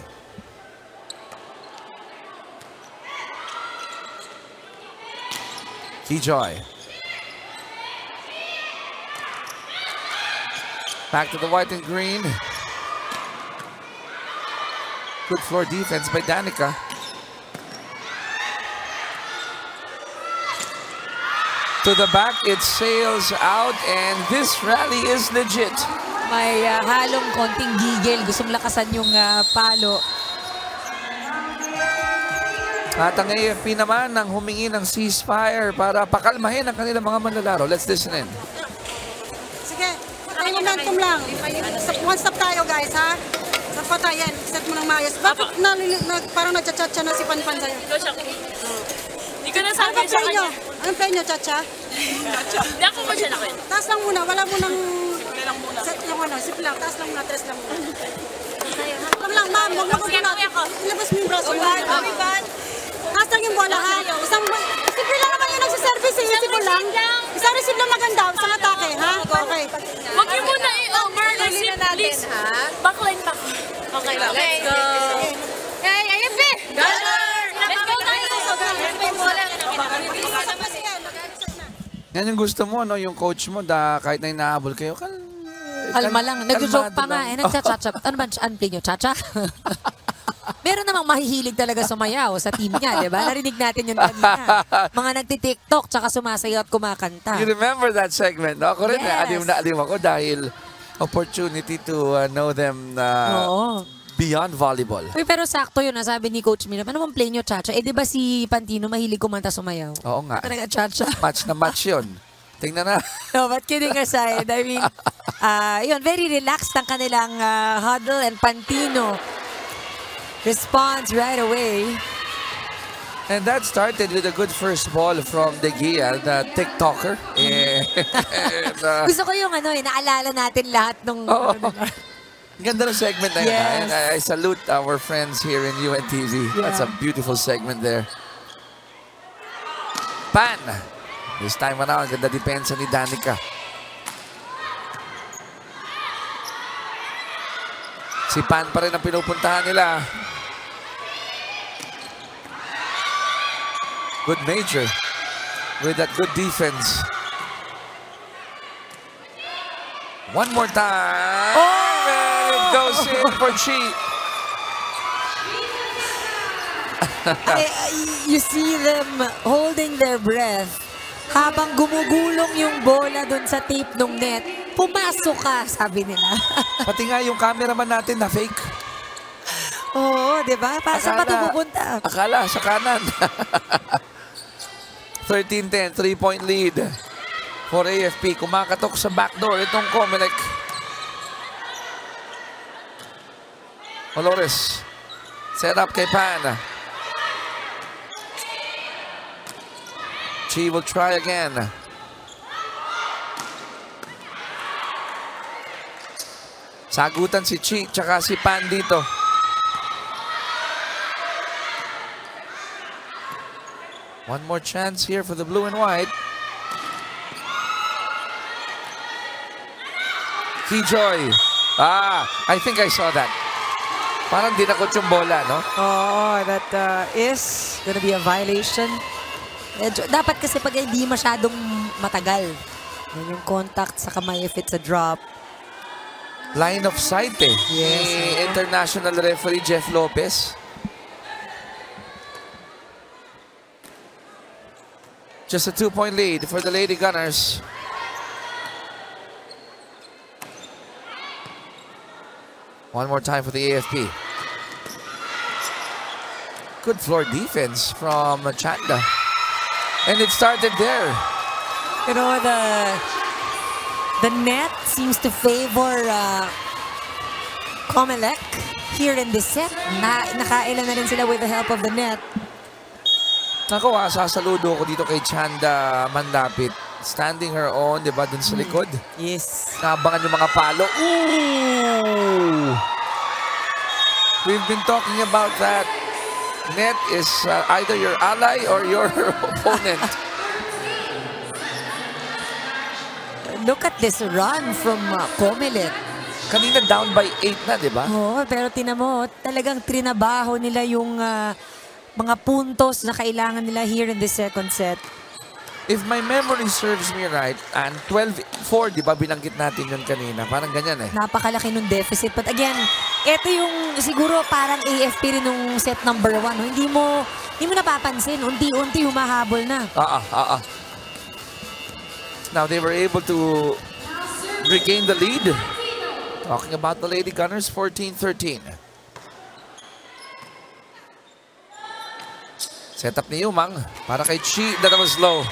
Keyjoy. Back to the white and green. Good floor defense by Danica. To the back, it sails out, and this rally is legit. May halong konting gigil. Gustong lakasan yung palo. At ang AFP naman nang humingi ng ceasefire para pakalmahin ang kanilang mga manlalaro. Let's listen in. Sige, ay momentum lang. One stop tayo guys, ha? Sa patayan, set mo ng maayos. Bakit parang nagchat-chat na si Panpan sa'yo? Hindi ko nasabi sa kanya. Anong play nyo, Chacha? Hindi ako ba siya nakin? Taas lang muna, wala mo nang... Set yung ano, sip lang, taas lang muna, tres lang muna. Lang lang, ma'am, huwag na muna. Ilabas mo yung braso. Taas lang yung bola, ha? Sip lang naman yung nagsiservice, eh. Sip lang. Isang receive lang maganda, isang atake, ha? Okay. Huwag yung muna i-over. Receive, please. Backline, backline. Okay, let's go. Hey, AFP! Let's go tayo. Yan yung gusto mo, no? Yung coach mo, kahit na inahabol kayo, Kalma lang. Nag-joke pa nga. Nagcha-cha-cha. Ano ba ang play nyo? Cha-cha? Meron namang mahihilig talaga sumayaw sa team niya, di ba? Narinig natin yun kanina. Mga nagti-tiktok tsaka sumasayaw at kumakanta. You remember that segment, no? Ako rin, alim na alim ako dahil opportunity to know them beyond volleyball. Uy, pero sakto yun. Sabi ni Coach Mira, ano bang play nyo, Chacha? Eh, di ba si Pantino mahilig kumanta sumayaw? Oo nga. Talaga, Chacha. Match na match yun. Tingnan na. No, but kidding aside, I mean, yun, very relaxed ang kanilang huddle, and Pantino responds right away. And that started with a good first ball from De Gia, the TikToker. And, gusto ko yung naalala natin lahat nung... Ganda ng segment na yun. Yes. And I salute our friends here in UNTV. Yeah. That's a beautiful segment there. Pan. This time around, ganda depensa ni Danica. Si Pan pa rin ang pinupuntahan nila. Good Major with that good defense. One more time. And it goes in for Chi. You see them holding their breath. Habang gumugulong yung bola doon sa tape ng net, pumasok ka, sabi nila. Pati nga yung cameraman natin na fake. Oo, di ba? Saan pa ito pupunta? Akala, sa kanan. 13-10, 3-point lead for AFP. Kumakatok sa backdoor itong Comelec. Olores. Set up kay Pan. She will try again. Sagutan si Chi tsaka si Pan dito. One more chance here for the blue and white. Keyjoy. I think I saw that. Parang dinakot yung bola, no? Oh, that is gonna be a violation. Dapat kasi pag hindi masyadong matagal. Yan yung contact sa kamay if it's a drop. Line of sight eh. Yes. International referee Jeff Lopez. Just a 2-point lead for the Lady Gunners. One more time for the AFP. Good floor defense from Chanda. And it started there. You know, the net seems to favor Comelec here in this set. Nakailan na rin sila with the help of the net. Naku, sasaludo ko dito kay Chanda Manlapit. Standing her own, di ba, dun sa likod? Yes. Naabangan yung mga palo. Ooh! We've been talking about that. Net is either your ally or your opponent. Look at this run from Comelec. Kanina down by 8 na, di ba? Oo, pero tinan mo, talagang trinabaho nila yung mga puntos na kailangan nila here in the second set. If my memory serves me right, and 12-4, di ba, binanggit natin yun kanina. Parang ganyan eh. Napakalaki nung deficit. But again, ito yung siguro parang AFP rin nung set number 1. No? Hindi mo napapansin. Unti-unti humahabol na. Now they were able to regain the lead. Talking about the Lady Gunners, 14-13. Setup ni Yumang para kay Chi. That was low.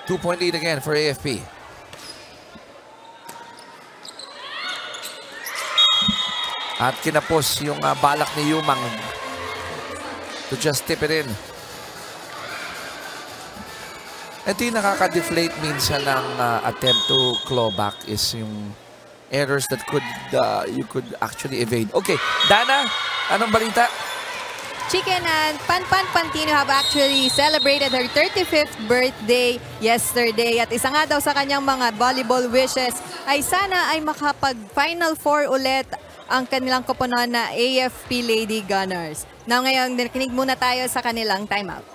Two-point lead again for AFP. At kinapos yung balak ni Yumang to just tip it in. Ito yung nakaka-deflate minsan ng attempt to claw back is yung errors that you could actually evade. Okay, Dana, anong balita? Chicken and Panpan Pantino have actually celebrated her 35th birthday yesterday. At isa nga daw sa kanyang mga volleyball wishes ay sana ay makapag-Final Four ulit ang kanilang koponan na AFP Lady Gunners. Now ngayon, nakinig muna tayo sa kanilang timeout.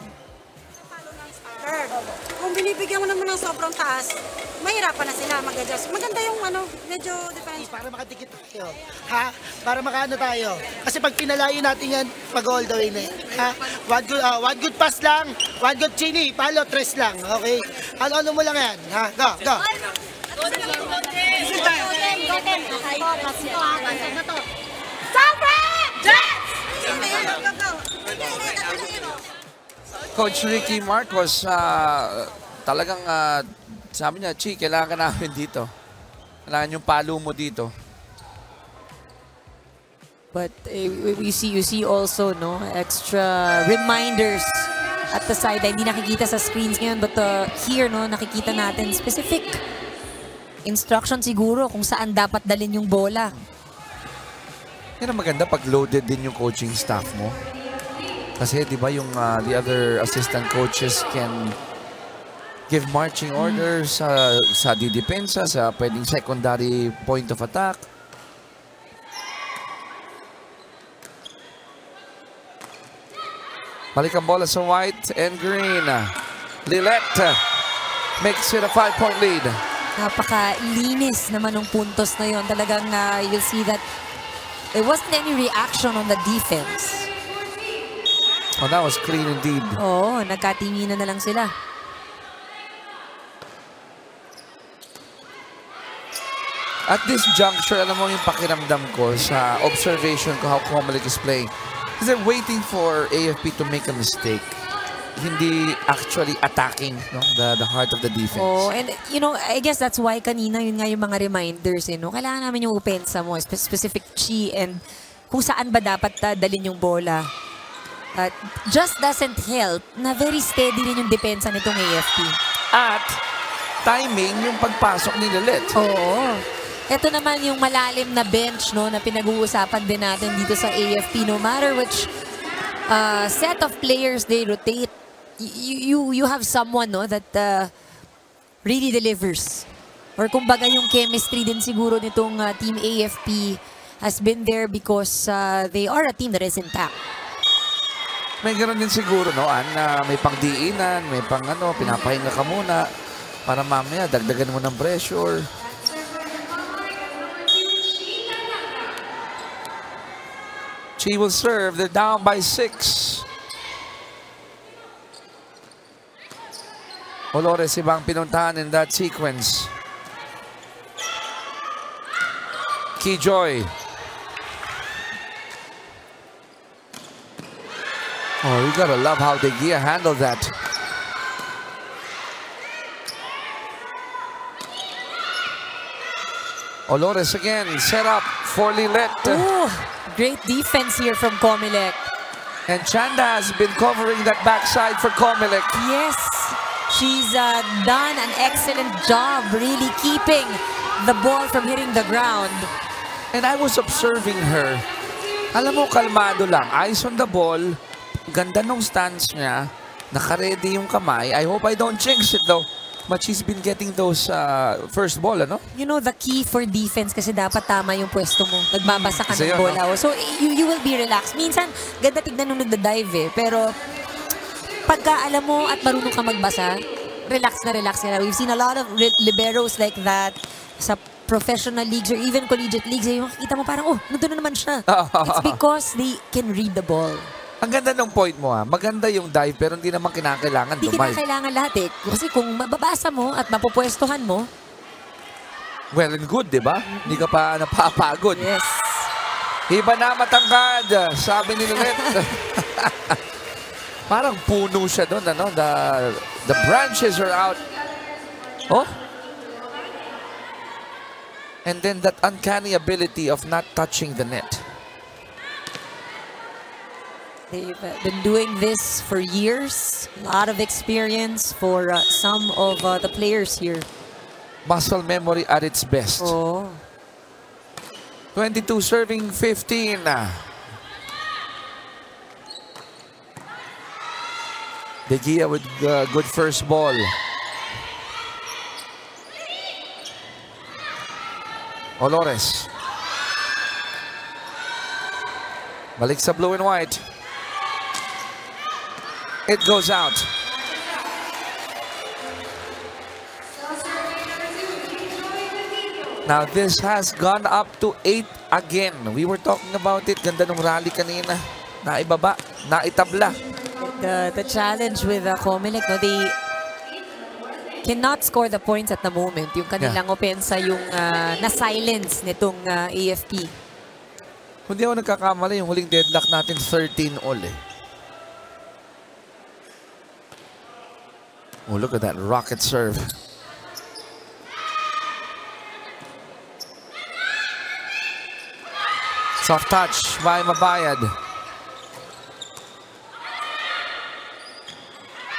Kung binibigyan mo naman ng sobrang taas, mahirapan na sila mag-adjust. Maganda yung medyo defense. Para makadikit tayo. Ha? Para makaano tayo. Kasi pag pinalayo natin yan, mag-all the way na yan. Ha? One good pass lang, one good chini, palo, tres lang. Okay? Ano mo lang yan. Ha? Go, go. Coach Ricky Marcos, talagang sabi niya, Chi, kailangan ka namin dito. Kailangan yung palo mo dito. But you see also no extra reminders at the side. Hindi nakikita sa screens ngayon, but here no nakikita natin specific instruction siguro kung saan dapat dalhin yung bola. Yan ang maganda pag loaded din yung coaching staff mo. Kasi di ba yung the other assistant coaches can give marching orders sa didepensa, sa pwedeng secondary point of attack. Balik ang bola sa white and green. Lilette makes it a 5-point lead. Napakalinis naman ng puntos na yon. Talagang you'll see that there wasn't any reaction on the defense. Oh, that was clean indeed. Oo, nagkatinginan na lang sila. At this juncture, alam mo yung pakiramdam ko sa observation ko how Comelec is playing. Because they're waiting for AFP to make a mistake. Hindi actually attacking the heart of the defense. Oh, and you know, I guess that's why kanina yun nga yung mga reminders, no? Kailangan namin yung opensa mo, specific chi and kung saan ba dapat dalhin yung bola. Just doesn't help na very steady rin yung depensa nitong AFP. At timing yung pagpasok ni Lilette. Oo. Ito naman yung malalim na bench no na pinag-uusapan din natin dito sa AFP. No matter which set of players they rotate, you have someone no that really delivers. Or kumbaga yung chemistry din siguro nitong team AFP has been there because they are a team that is intact. May ganoon din siguro, no? May pangdiinan, may pang pinapahinga ka muna para mamaya dagdagan mo ng pressure. She will serve. They're down by 6. Olores ibang pinuntahan in that sequence. Keyjoy. Oh, you gotta love how De Gia handled that. Olores again, set up for Lilet. Ooh, great defense here from Comelec. And Chanda has been covering that backside for Comelec. Yes, she's done an excellent job really keeping the ball from hitting the ground. And I was observing her. Alam mo, kalmado lang. Eyes on the ball. Ganda nung stance niya. Naka-ready yung kamay. I hope I don't jinx it though. But she's been getting those first ball, ano? You know, the key for defense kasi dapat tama yung pwesto mo. Nagbabasa ka ng Kasi bola. So, you will be relaxed. Minsan, ganda tignan nung nagda-dive eh. Pero, pagka alam mo at marunong ka magbasa, relax na relax ka na. We've seen a lot of liberos like that sa professional leagues or even collegiate leagues. Eh, makikita mo parang, oh, nandun na naman siya. It's because they can read the ball. Ang ganda ng point mo ha. Maganda yung dive pero hindi naman kinakailangan Hindi dumive. kinakailangan lahat eh. Kasi kung mababasa mo at mapupwestuhan mo. Well and good, di ba? Hindi ka pa napapagod. Yes. Iba na matangkad, sabi ni Lilet. Parang puno siya doon, ano? The branches are out. Oh? And then that uncanny ability of not touching the net. They've been doing this for years. A lot of experience for some of the players here. Muscle memory at its best. Oh. 22 serving 15. De Gia with good first ball. Olores. Balik sa blue and white. It goes out. Now this has gone up to 8 again. We were talking about it. Ganda nung rally kanina. Naibaba, naitabla. The challenge with Comelec, no, they cannot score the points at the moment. Yung kanilang opensa, yung na-silence nitong AFP. Kung di ako nagkakamali, yung huling deadlock natin 13 all eh. Oh, look at that rocket serve. Soft touch by Mabayad.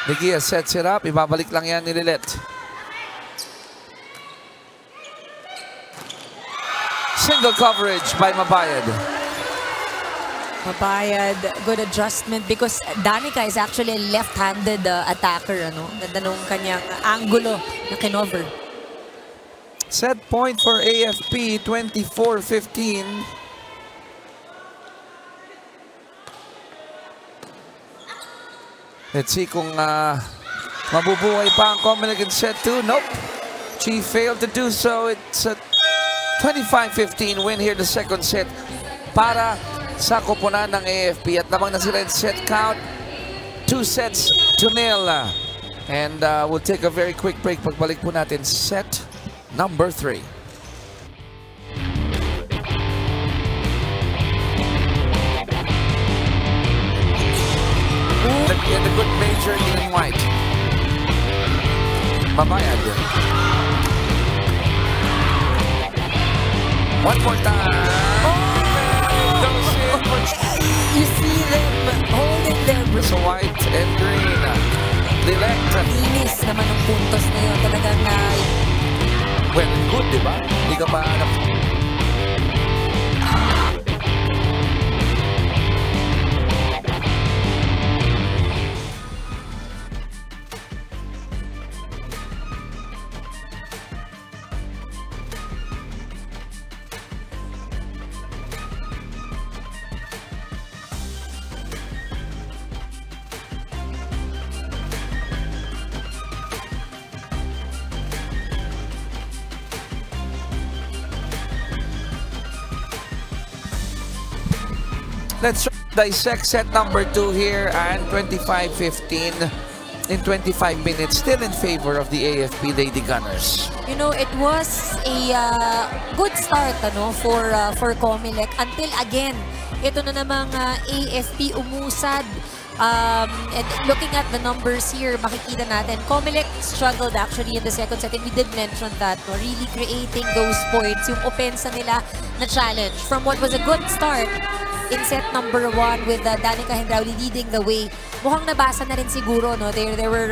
De Gia sets it up. Ibabalik lang yan ni Lilet. Single coverage by Mabayad. Mabayad, good adjustment because Danica is actually a left-handed attacker. Ano? Ganda nung kanyang angulo na kinover. Set point for AFP, 24-15. Let's see kung mabubuhay pa ang Comelec in set 2. Nope. She failed to do so. It's a 25-15 win here the second set para sa koponan ng AFP. At namang na sila in set count. 2-0. And we'll take a very quick break. Pagbalik po natin set number 3. And the good major in white. Mabayad. One more time. You see them holding their breath. So white and green. Lilet. Linis naman ng puntos na yun. Talagang well, good, di ba? Hindi ka pa Let's dissect set number 2 here and 25-15. in 25 minutes, still in favor of the AFP Lady Gunners. You know, it was a good start for Comelec until again, ito na namang AFP umusad. And looking at the numbers here, makikita natin, Comelec struggled actually in the second set, and we did mention that, no? Really creating those points, yung opensa nila na challenge. From what was a good start in set number 1 with Danica Hendrauli leading the way, mukhang nabasa na rin siguro, no? There were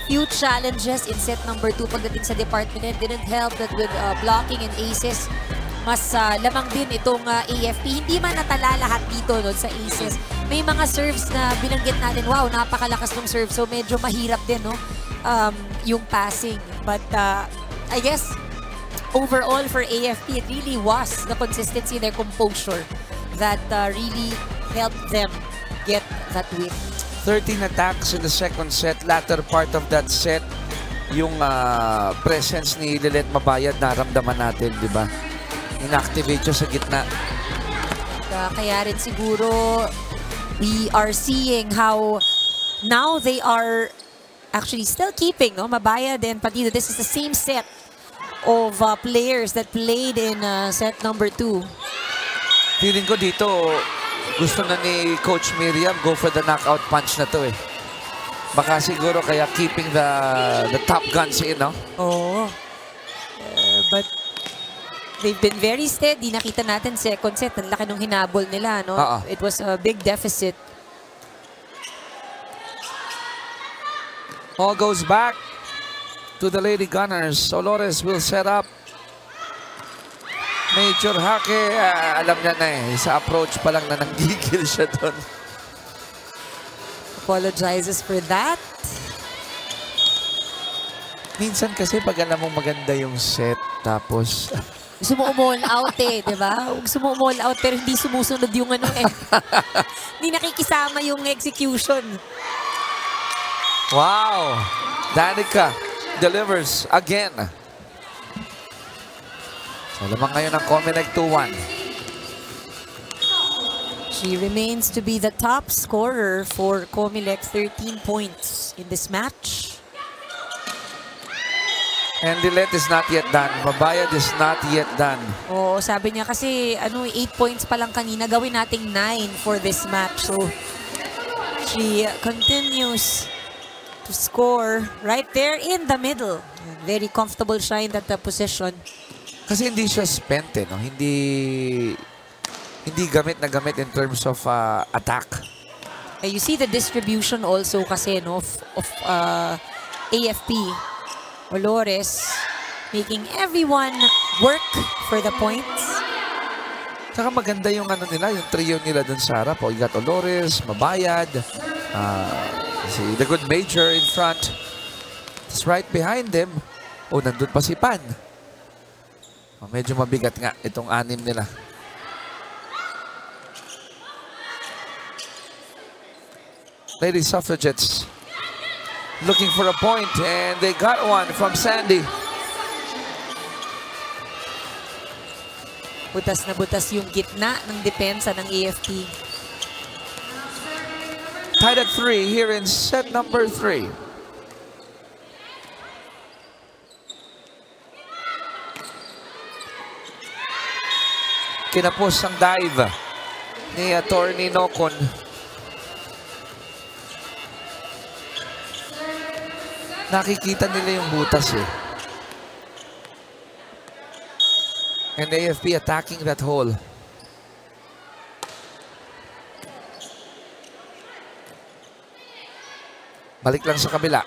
few challenges in set number 2 pagdating sa department, and didn't help that with blocking and aces. Mas lamang din itong AFP. Hindi man natala lahat dito no, sa aces. May mga serves na binanggit natin, wow, napakalakas ng serve. So medyo mahirap din no, yung passing. But I guess, overall for AFP, it really was the consistency, their composure that really helped them get that win. 13 attacks in the second set. Latter part of that set, yung presence ni Lilet Mabayad, naramdaman natin, di ba? Inactivate siya sa gitna. Kaya rin siguro we are seeing how now they are actually still keeping Mabayad and Patido. This is the same set of players that played in set number 2. Feeling ko dito, gusto na ni Coach Miriam go for the knockout punch na to eh. Baka siguro kaya keeping the top guns in, no? Oo. But they've been very steady. Nakita natin second set. Ang laki nung hinabol nila, no? It was a big deficit. All goes back to the Lady Gunners. Olores will set up. Major Hake, alam niya na eh. Sa approach pa lang na nanggigil siya doon. Apologizes for that. Minsan kasi pag alam mong maganda yung set, tapos gusto mo umall out eh, di ba? Gusto mo umall out pero hindi sumusunod yung ano eh. Hindi nakikisama yung execution. Wow! Danica delivers again. So lamang ngayon ang Comelec 2-1. She remains to be the top scorer for Comelec, 13 points in this match. And Lilet is not yet done. Mabayad is not yet done. Oo, sabi niya kasi 8 points pa lang kanina, gawin nating 9 for this match. So she continues to score right there in the middle. Very comfortable siya in that position. Kasi hindi siya spent eh, no? Hindi gamit na gamit in terms of attack. You see the distribution also kasi no, of AFP. Olores making everyone work for the points. Saka maganda yung ano nila, yung trio nila dun sa harap. You got Olores, Mabayad, the good Major in front. It's right behind them. Nandun pa si Pan. Medyo mabigat nga itong anim nila. Lady Suffragettes looking for a point, and they got one from Sandy. Butas na butas yung gitna ng depensa ng AFP. Tied at 3 here in set number 3. Kinapos ang dive ni Attorney Nocon. Nakikita nila yung butas eh. And AFP attacking that hole. Balik lang sa kabila.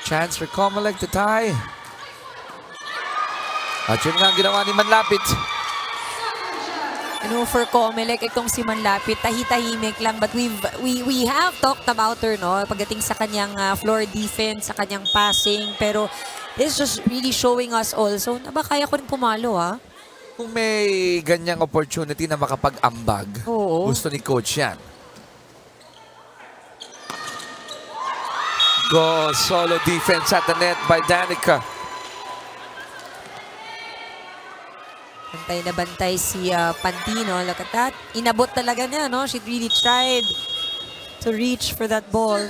Chance for Comelec to tie. At yun nga ang ginawa ni Manlapit. For Comelec, itong si Manlapit, tahi-tahimik lang. But we have talked about her, no? Pagdating sa kanyang floor defense, sa kanyang passing. Pero this is just really showing us also na ba kaya ko rin pumalo, ha? Kung may ganyang opportunity na makapag-ambag, gusto ni Coach yan. Go solo defense at the net by Danica. Bantay na bantay si Pantino. Look at that. Inabot talaga niya, no? She really tried to reach for that ball.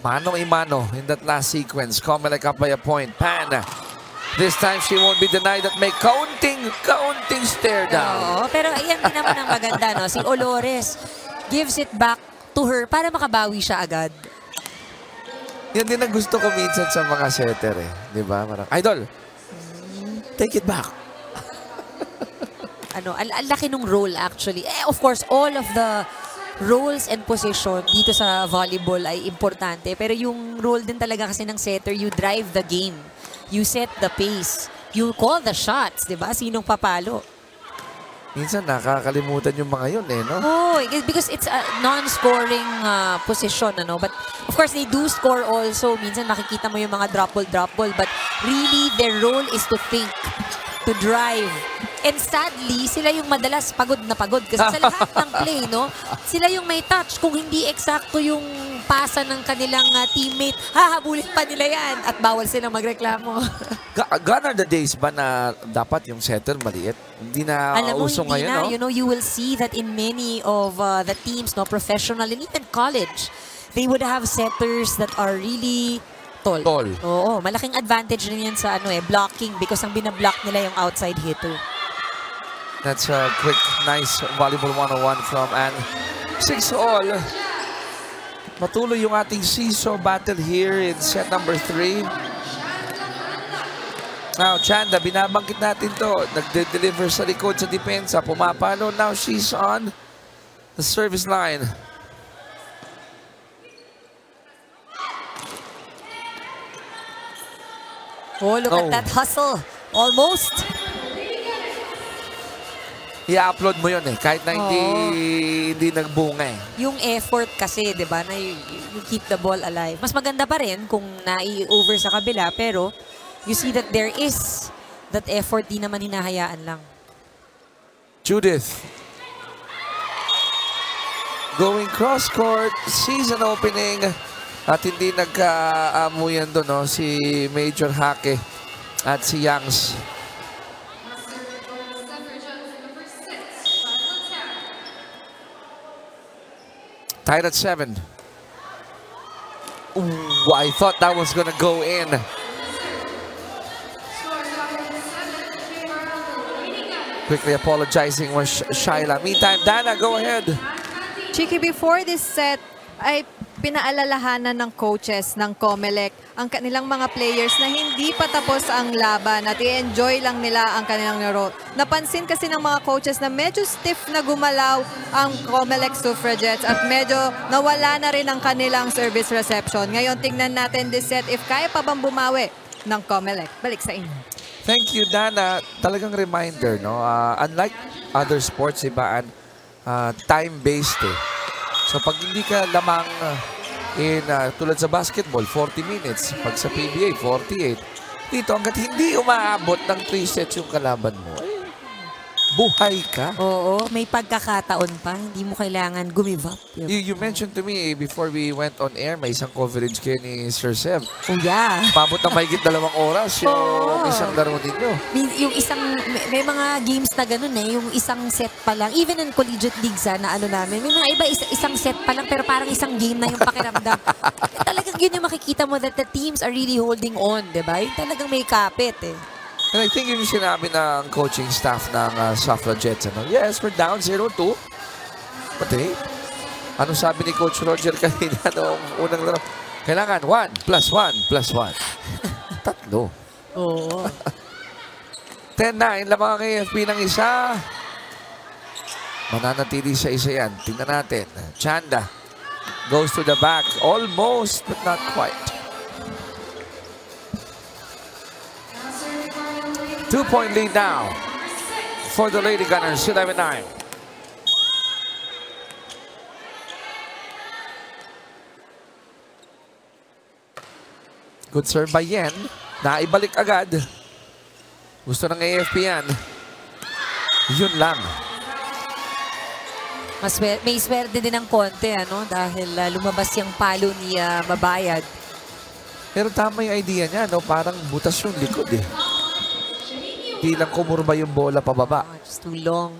Mano-imano in that last sequence. Comelec up by a point. Pan. This time she won't be denied that may counting stare down. Oo, pero ayan din naman ang maganda, no? Si Olores gives it back to her para makabawi siya agad. Yan din ang gusto ko minsan sa mga setter eh. Di ba? Idol, take it back. Ang laki nung role actually. Of course, all of the roles and position dito sa volleyball ay importante. Pero yung role din talaga kasi ng setter, you drive the game. You set the pace. You call the shots, di ba? Sinong papalo? Minsan nakakalimutan yung mga yun eh, no? Oh, because it's a non-scoring position, ano? But of course, they do score also. Minsan makikita mo yung mga drop ball. But really, their role is to think, to drive. And sadly, sila yung madalas pagod na pagod. Kasi sa lahat ng play, no? Sila yung may touch. Kung hindi eksakto yung pasa ng kanilang teammate, hahabulin pa nila yan. At bawal silang magreklamo. Gone are the days ba na dapat yung setter maliit? Hindi na uso ngayon, no? You know, you will see that in many of the teams, no, professional and even college, they would have setters that are really tall. Oo, malaking advantage rin yan sa blocking because ang binablock nila yung outside hitter. That's a quick, nice volleyball 101 from Ann. 6-all. Matuloy yung ating seesaw battle here in set number 3. Now, Chanda, binabangkit natin to. Nagde-deliver sa likod sa depensa. Pumapalo. Now, she's on the service line. Oh, look at that hustle. Almost. I-upload mo yun eh. Kahit na hindi nagbunga eh. Yung effort kasi, di ba, na you keep the ball alive. Mas maganda pa rin kung nai-over sa kabila, pero you see that there is that effort, di naman hinahayaan lang. Judith. Going cross-court, season opening. At hindi nagkaamuyan doon, no? Si Major Hake at si Youngs. Tied at 7. Ooh, I thought that was gonna go in. Quickly apologizing was Shaila. Meantime, Dana, go ahead. Chiki, before this set, ay pinaalalahanan ng coaches ng Comelec ang kanilang mga players na hindi pa tapos ang laban at i-enjoy lang nila ang kanilang laro. Napansin kasi ng mga coaches na medyo stiff na gumalaw ang Comelec Suffragettes at medyo nawala na rin ang kanilang service reception. Ngayon, tingnan natin this set if kaya pa bang bumawi ng Comelec. Balik sa inyo. Thank you, Dana. Talagang reminder, no? Unlike other sports, iba, time-based eh. So pag hindi ka lamang tulad sa basketball, 40 minutes. Pag sa PBA, 48. Dito, hanggat hindi umaabot ng 3 sets yung kalaban mo, buhay ka. Oo, may pagkakataon pa. Hindi mo kailangan gumive up. You mentioned to me before we went on air, may isang coverage kayo ni Sir Seb. Oh, yeah. Pabot na mahigit 2 oras yung isang laro ninyo. Yung isang, may mga games na ganun eh, yung isang set pa lang. Even in collegiate leagues na namin, may mga iba isang set pa lang pero parang isang game na yung pakiramdam. Talagang yun yung makikita mo that the teams are really holding on, diba? Yung talagang may kapit eh. And I think yung sinabi ng coaching staff ng Suffragettes, yes, we're down 0-2. But hey, ano sabi ni Coach Roger kanina noong unang laro? Kailangan 1+1+1. 3. Oo. 10-9, lamang ang AFP ng isa. Mananatili sa isa yan. Tingnan natin. Chanda goes to the back. Almost, but not quite. 2-point lead now for the Lady Gunners, 11-9. Good serve by Yen. Naibalik agad. Gusto ng AFP yan. Yun lang. May swerte din ng konti, dahil lumabas yung palo ni Mabayad. Pero tama yung idea niya, parang butas yung likod eh. Hindi lang kumurba yung bola pababa. It's too long.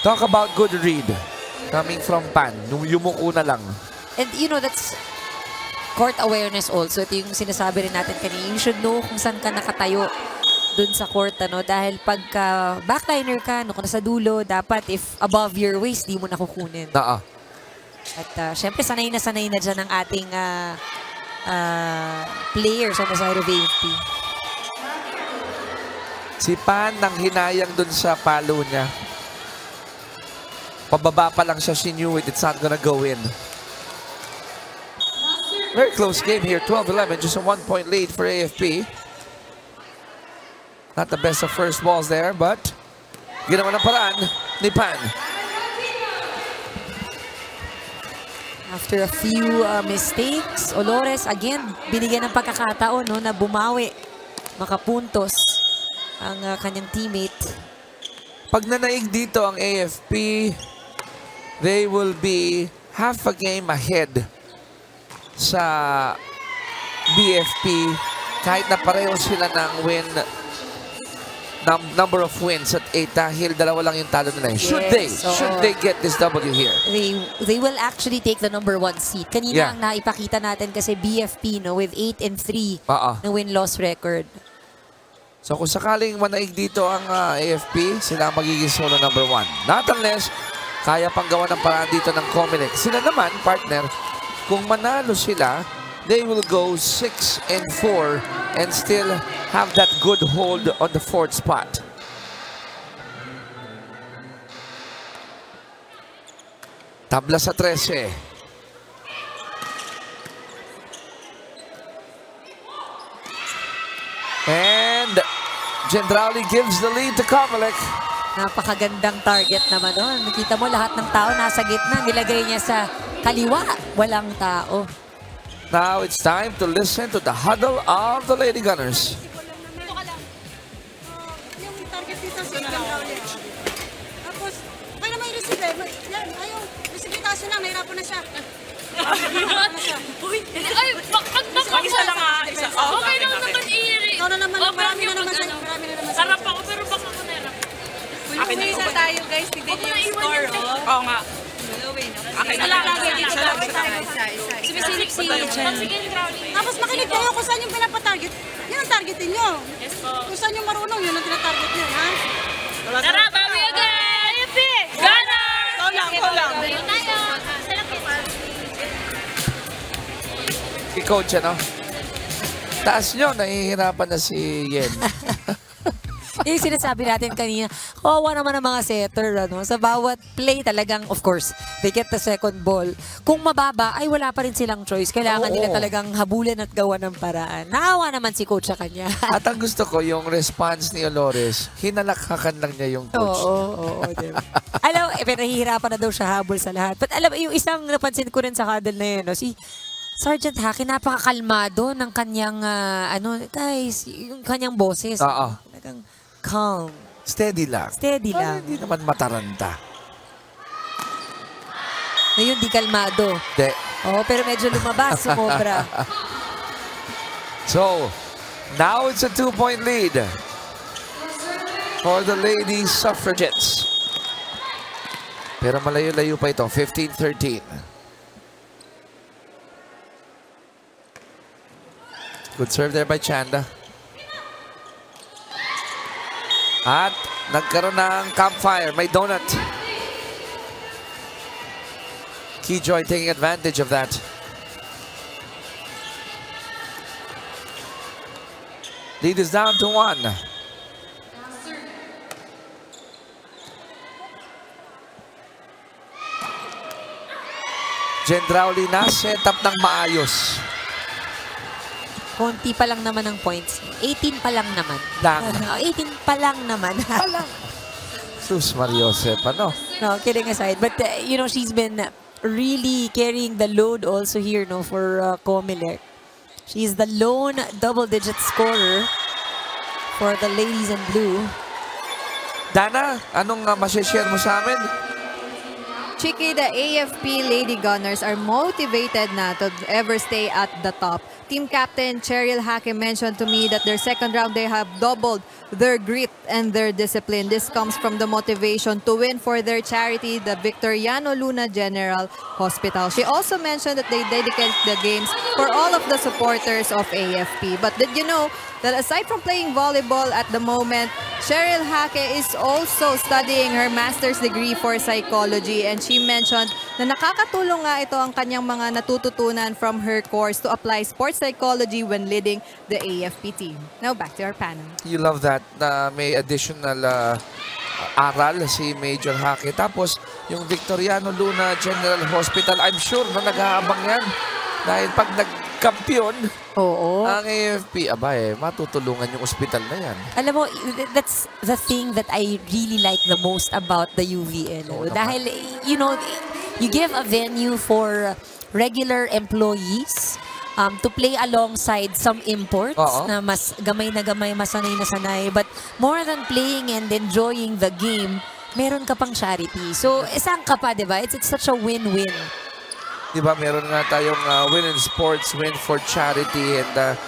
Talk about good read. Coming from Pan. Yumuko na lang. And you know, that's court awareness also. Ito yung sinasabi rin natin kanina. You should know kung saan ka nakatayo dun sa court, ano? Dahil pagka backliner ka, kung nasa dulo, dapat if above your waist, di mo nakukunin. At syempre, sanay na dyan ang ating players on the side of AFP. Si Pan nang hinayang dun sa palo niya. Pababa pa lang siya, she knew it. It's not gonna go in. Very close game here. 12-11. Just a 1-point lead for AFP. Not the best of first balls there, but ginawa ng paraan ni Pan. After a few mistakes, Olores again binigyan ng pagkakataon na bumawi, makapuntos ang kanyang teammate. Pag nanaig dito ang AFP, they will be half a game ahead sa BFP kahit na pareho sila ng number of wins at 8 dahil dalawa lang yung talo nila. Should they get this W here? They will actually take the number 1 seat. Kanina ang naipakita natin kasi BFP with 8-3 na win-loss record. So kung sakaling manaig dito ang AFP, sila ang magiging solo number 1. Not unless kaya pang gawa ng paraan dito ng Comelec. Sila naman, partner, kung manalo sila, they will go 6-4 and still have that good hold on the 4th spot. Tabla sa 13. And Gendrauli gives the lead to Comelec. Napakagandang target naman doon. Nakita mo lahat ng tao nasa gitna. Nilagay niya sa kaliwa. Walang tao. Now it's time to listen to the huddle of the Lady Gunners. Yung target dito sa Gendrauli. Tapos, kaya naman yung receive. Yan, ayaw. Receive taas na, mahirapan na siya. Uy, ay, isa lang isa. Okay lang naman marami na naman sa'yo. Sarap ako, pero baka ako nera. Akin na isa tayo guys, tignan niyo yung score, oh. Oo nga. Akin na lang. Sumisilip si Jen. Tapos makinig kayo kung saan yung pinapatarget. Yan ang targetin nyo. Yes po. Kung saan yung marunong, yun ang tinatarget nyo, ha? Tara, bawi agad! AFP! Gana! Ikaw lang. Si Coach, ano? Taas nyo, nahihirapan na si Yen. Yung sinasabi natin kanina, kawawa naman ang mga setter. Sa bawat play talagang, of course, they get the second ball. Kung mababa, ay wala pa rin silang choice. Kailangan nila talagang habulin at gawa ng paraan. Naawa naman si Coach sa kanya. At ang gusto ko, yung response ni Olores, hinalakhakan lang niya yung Coach. Oo, diba? Alam, nahihirapan na daw siya habol sa lahat. But alam, yung isang napansin ko rin sa huddle na yun, si Sergeant Haki, napakakalmado ng kanyang, guys, yung kanyang boses. Talagang calm. Steady lang. Steady lang. Hindi naman mataranta. Ngayon, di kalmado. Oo, pero medyo lumabas, sumobra. So, now it's a 2-point lead for the ladies suffragettes. Pero malayo-layo pa ito, 15-13. Good serve there by Chanda. At nagkaroon ng campfire. May donut. Keyjoy taking advantage of that. Lead is down to 1. Gendrauli na set up ng maayos. Konti pa lang naman ang points. 18 pa lang naman. 18 pa lang naman. Sus Mariosep, ano? No, kidding aside. But, she's been really carrying the load also here, for Comelec. She's the lone double-digit scorer for the ladies in blue. Dana, anong masishare mo sa amin? Chiki, the AFP Lady Gunners are motivated na to ever stay at the top. Team captain Cheryl Hake mentioned to me that their second round they have doubled their grit and their discipline. This comes from the motivation to win for their charity, the Victoriano Luna General Hospital. She also mentioned that they dedicate the games for all of the supporters of AFP. But did you know that aside from playing volleyball at the moment, Cheryl Hake is also studying her master's degree for psychology, and she mentioned na nakakatulong nga ito ang kanyang mga natututunan from her course to apply sports psychology when leading the AFP team. Now back to our panel. You love that na may additional aral si Major Hake. Tapos yung Victoriano Luna General Hospital, I'm sure na nag-aabang yan. Dahil pag nagkampiyon, ang AFP, matutulungan yung ospital na yan. Alam mo, that's the thing that I really like the most about the UVL. Dahil, you know, you give a venue for regular employees to play alongside some imports na mas gamay na gamay, masanay na sanay. But more than playing and enjoying the game, meron ka pang charity. So, isang ka pa, diba? It's such a win-win. Diba, meron nga tayong win in sports, win for charity, and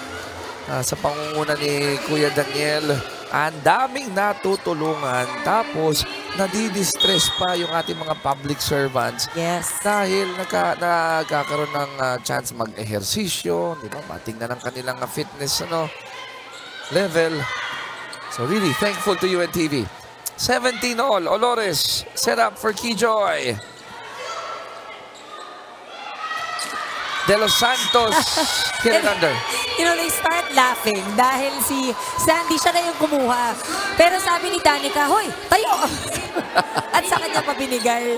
sa pangunguna ni Kuya Daniel, ang daming natutulungan. Tapos, nadidistress pa yung ating mga public servants. Yes. Dahil nagkakaroon ng chance mag-ehersisyo, diba, matingnan ang kanilang fitness level. So really thankful to UNTV. 17 all, Olores set up for Keyjoy. De Los Santos, hit it under. You know, they start laughing dahil si Sandy siya na yung kumuha. Pero sabi ni Danica, hoy, tayo! At sa kanya pa binigay.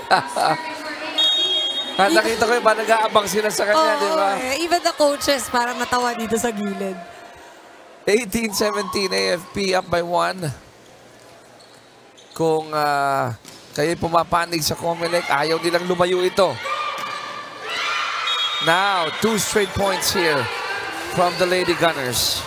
Nakita ko yung ba nag-aabang sila sa kanya, di ba? Even the coaches parang natawa dito sa gilid. 18-17 AFP up by 1. Kung kayo'y pumapanig sa Comelec, ayaw nilang lumayo ito. Now, 2 straight points here from the Lady Gunners.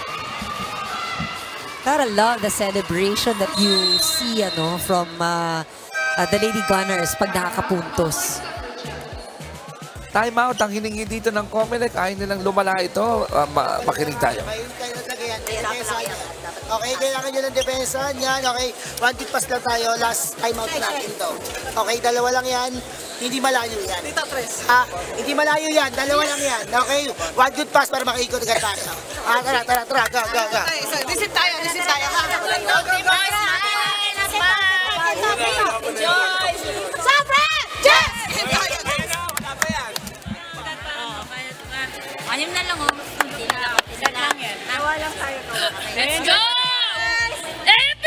Gotta love the celebration that you see from the Lady Gunners pag nakakapuntos. Time out ang hiningi dito ng Comelec. Ayaw nilang lumala ito. Makinig tayo. Okay, kailangan nyo ng depensa. Yan, okay. 1 good pass lang tayo. Last time out natin to. Okay, dalawa lang yan. Hindi malayo yan. Hindi malayo yan. Dalawa lang yan. Okay, 1 good pass para makaikot agad tayo. Tara. Go. Visit tayo. Sofre! Yes! Anim na lang hindi na lang yan. Nawa lang tayo. Let's go! AFP!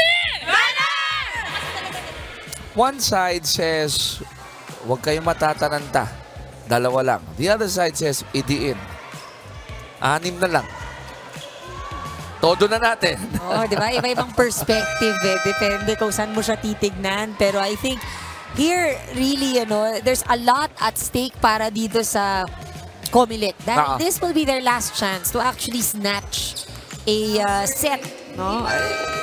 One side says, huwag kayong matatananta. Dalawa lang. The other side says, idiin. 6 na lang. Todo na natin. Di ba? Iba-ibang perspective Depende kung saan mo siya titignan. Pero I think here, really, there's a lot at stake para dito sa Comelec. Dahil this will be their last chance to actually snatch a set,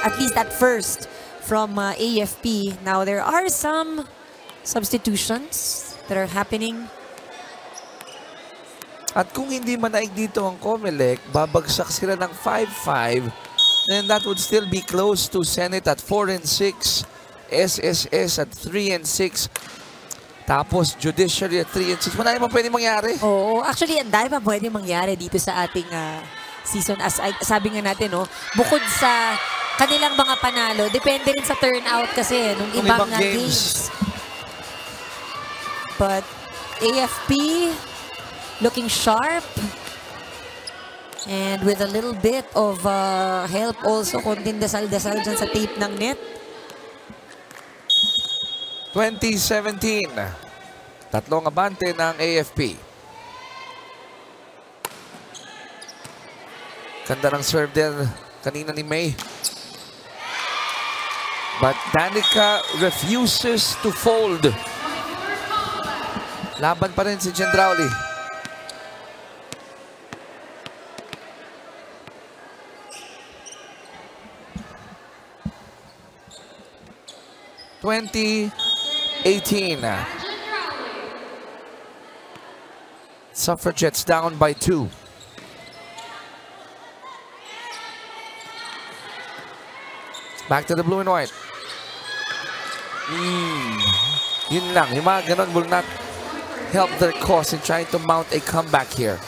at least at first, from AFP. Now, there are some substitutions that are happening. At kung hindi manaig dito ang Comelec, babagsak sila ng 5-5, then that would still be close to Senate at 4-6, SSS at 3-6, tapos Judiciary at 3-6. Marami pa pwede mangyari. Oo, actually, ang dami pa pwede mangyari dito sa ating season. As sabi nga natin, bukod sa kanilang mga panalo, depende rin sa turnout kasi nung ibang games. But AFP looking sharp. And with a little bit of help also, konting dasal-dasal dyan sa tape ng net. 2017. Tatlong abante ng AFP. Ganda ng serve din kanina ni May. But Danica refuses to fold. Laban pa rin si Gendrauli. Suffragettes down by 2. Back to the blue and white. Yun lang. Yung mga ganon will not help their cause in trying to mount a comeback here.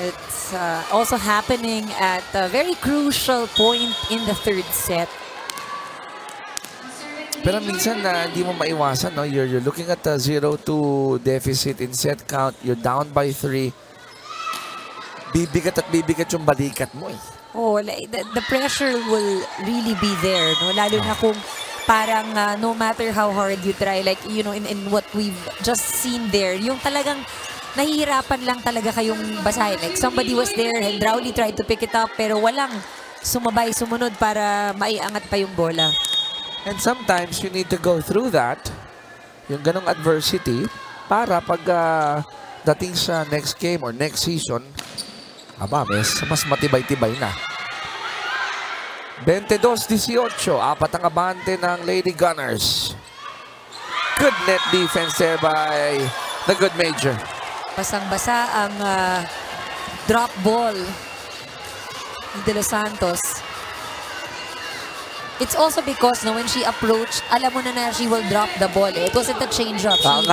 It's also happening at a very crucial point in the third set. Pero minsan hindi mo maiwasan, no? You're looking at a 0-2 deficit in set count. You're down by 3. Bibigat at bibigat yung balikat mo eh. Oh, the pressure will really be there, no? Lalo na kung parang no matter how hard you try, like, you know, in what we've just seen there, yung talagang nahihirapan lang talaga kayong basahin. Like, somebody was there and Rowley tried to pick it up, pero walang sumabay, sumunod para maiangat pa yung bola. And sometimes you need to go through that, yung ganong adversity, para pag dating sa next game or next season, mas matibay-tibay na. 22-18, apat ang abante ng Lady Gunners. Good net defense there by the good Major. Basang-basa ang drop ball ni De Los Santos. It's also because when she approached, alam mo na she will drop the ball. It wasn't a change-up. She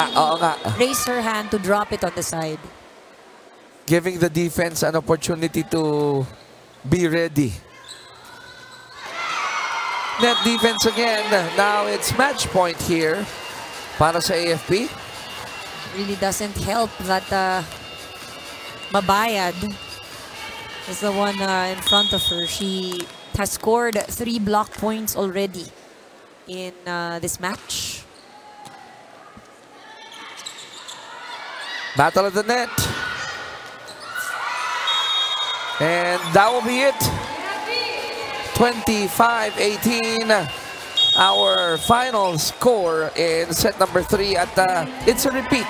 raised her hand to drop it on the side. Giving the defense an opportunity to be ready. Net defense again. Now it's match point here para sa AFP. Really doesn't help that Mabayad is the one in front of her. She has scored 3 block points already in this match. Battle of the net. And that will be it. 25-18. Our final score in set number 3 at it's a repeat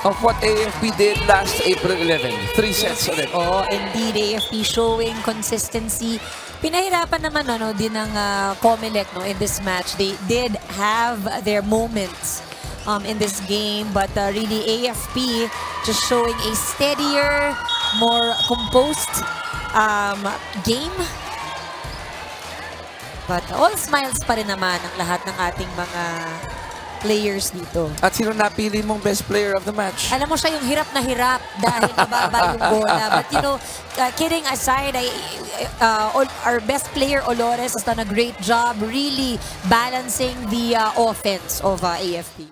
of what AFP did last April 11. 3 sets ulit. Oh, indeed, AFP showing consistency. Pinahirapan naman din ng Comelec in this match. They did have their moments in this game, but really AFP just showing a steadier, more composed game. But all smiles pa rin naman ang lahat ng ating mga players dito. At sino napili mong best player of the match? Alam mo siya yung hirap na hirap dahil nababa yung bola. But you know, kidding aside, our best player, Olores, has done a great job really balancing the offense of AFP.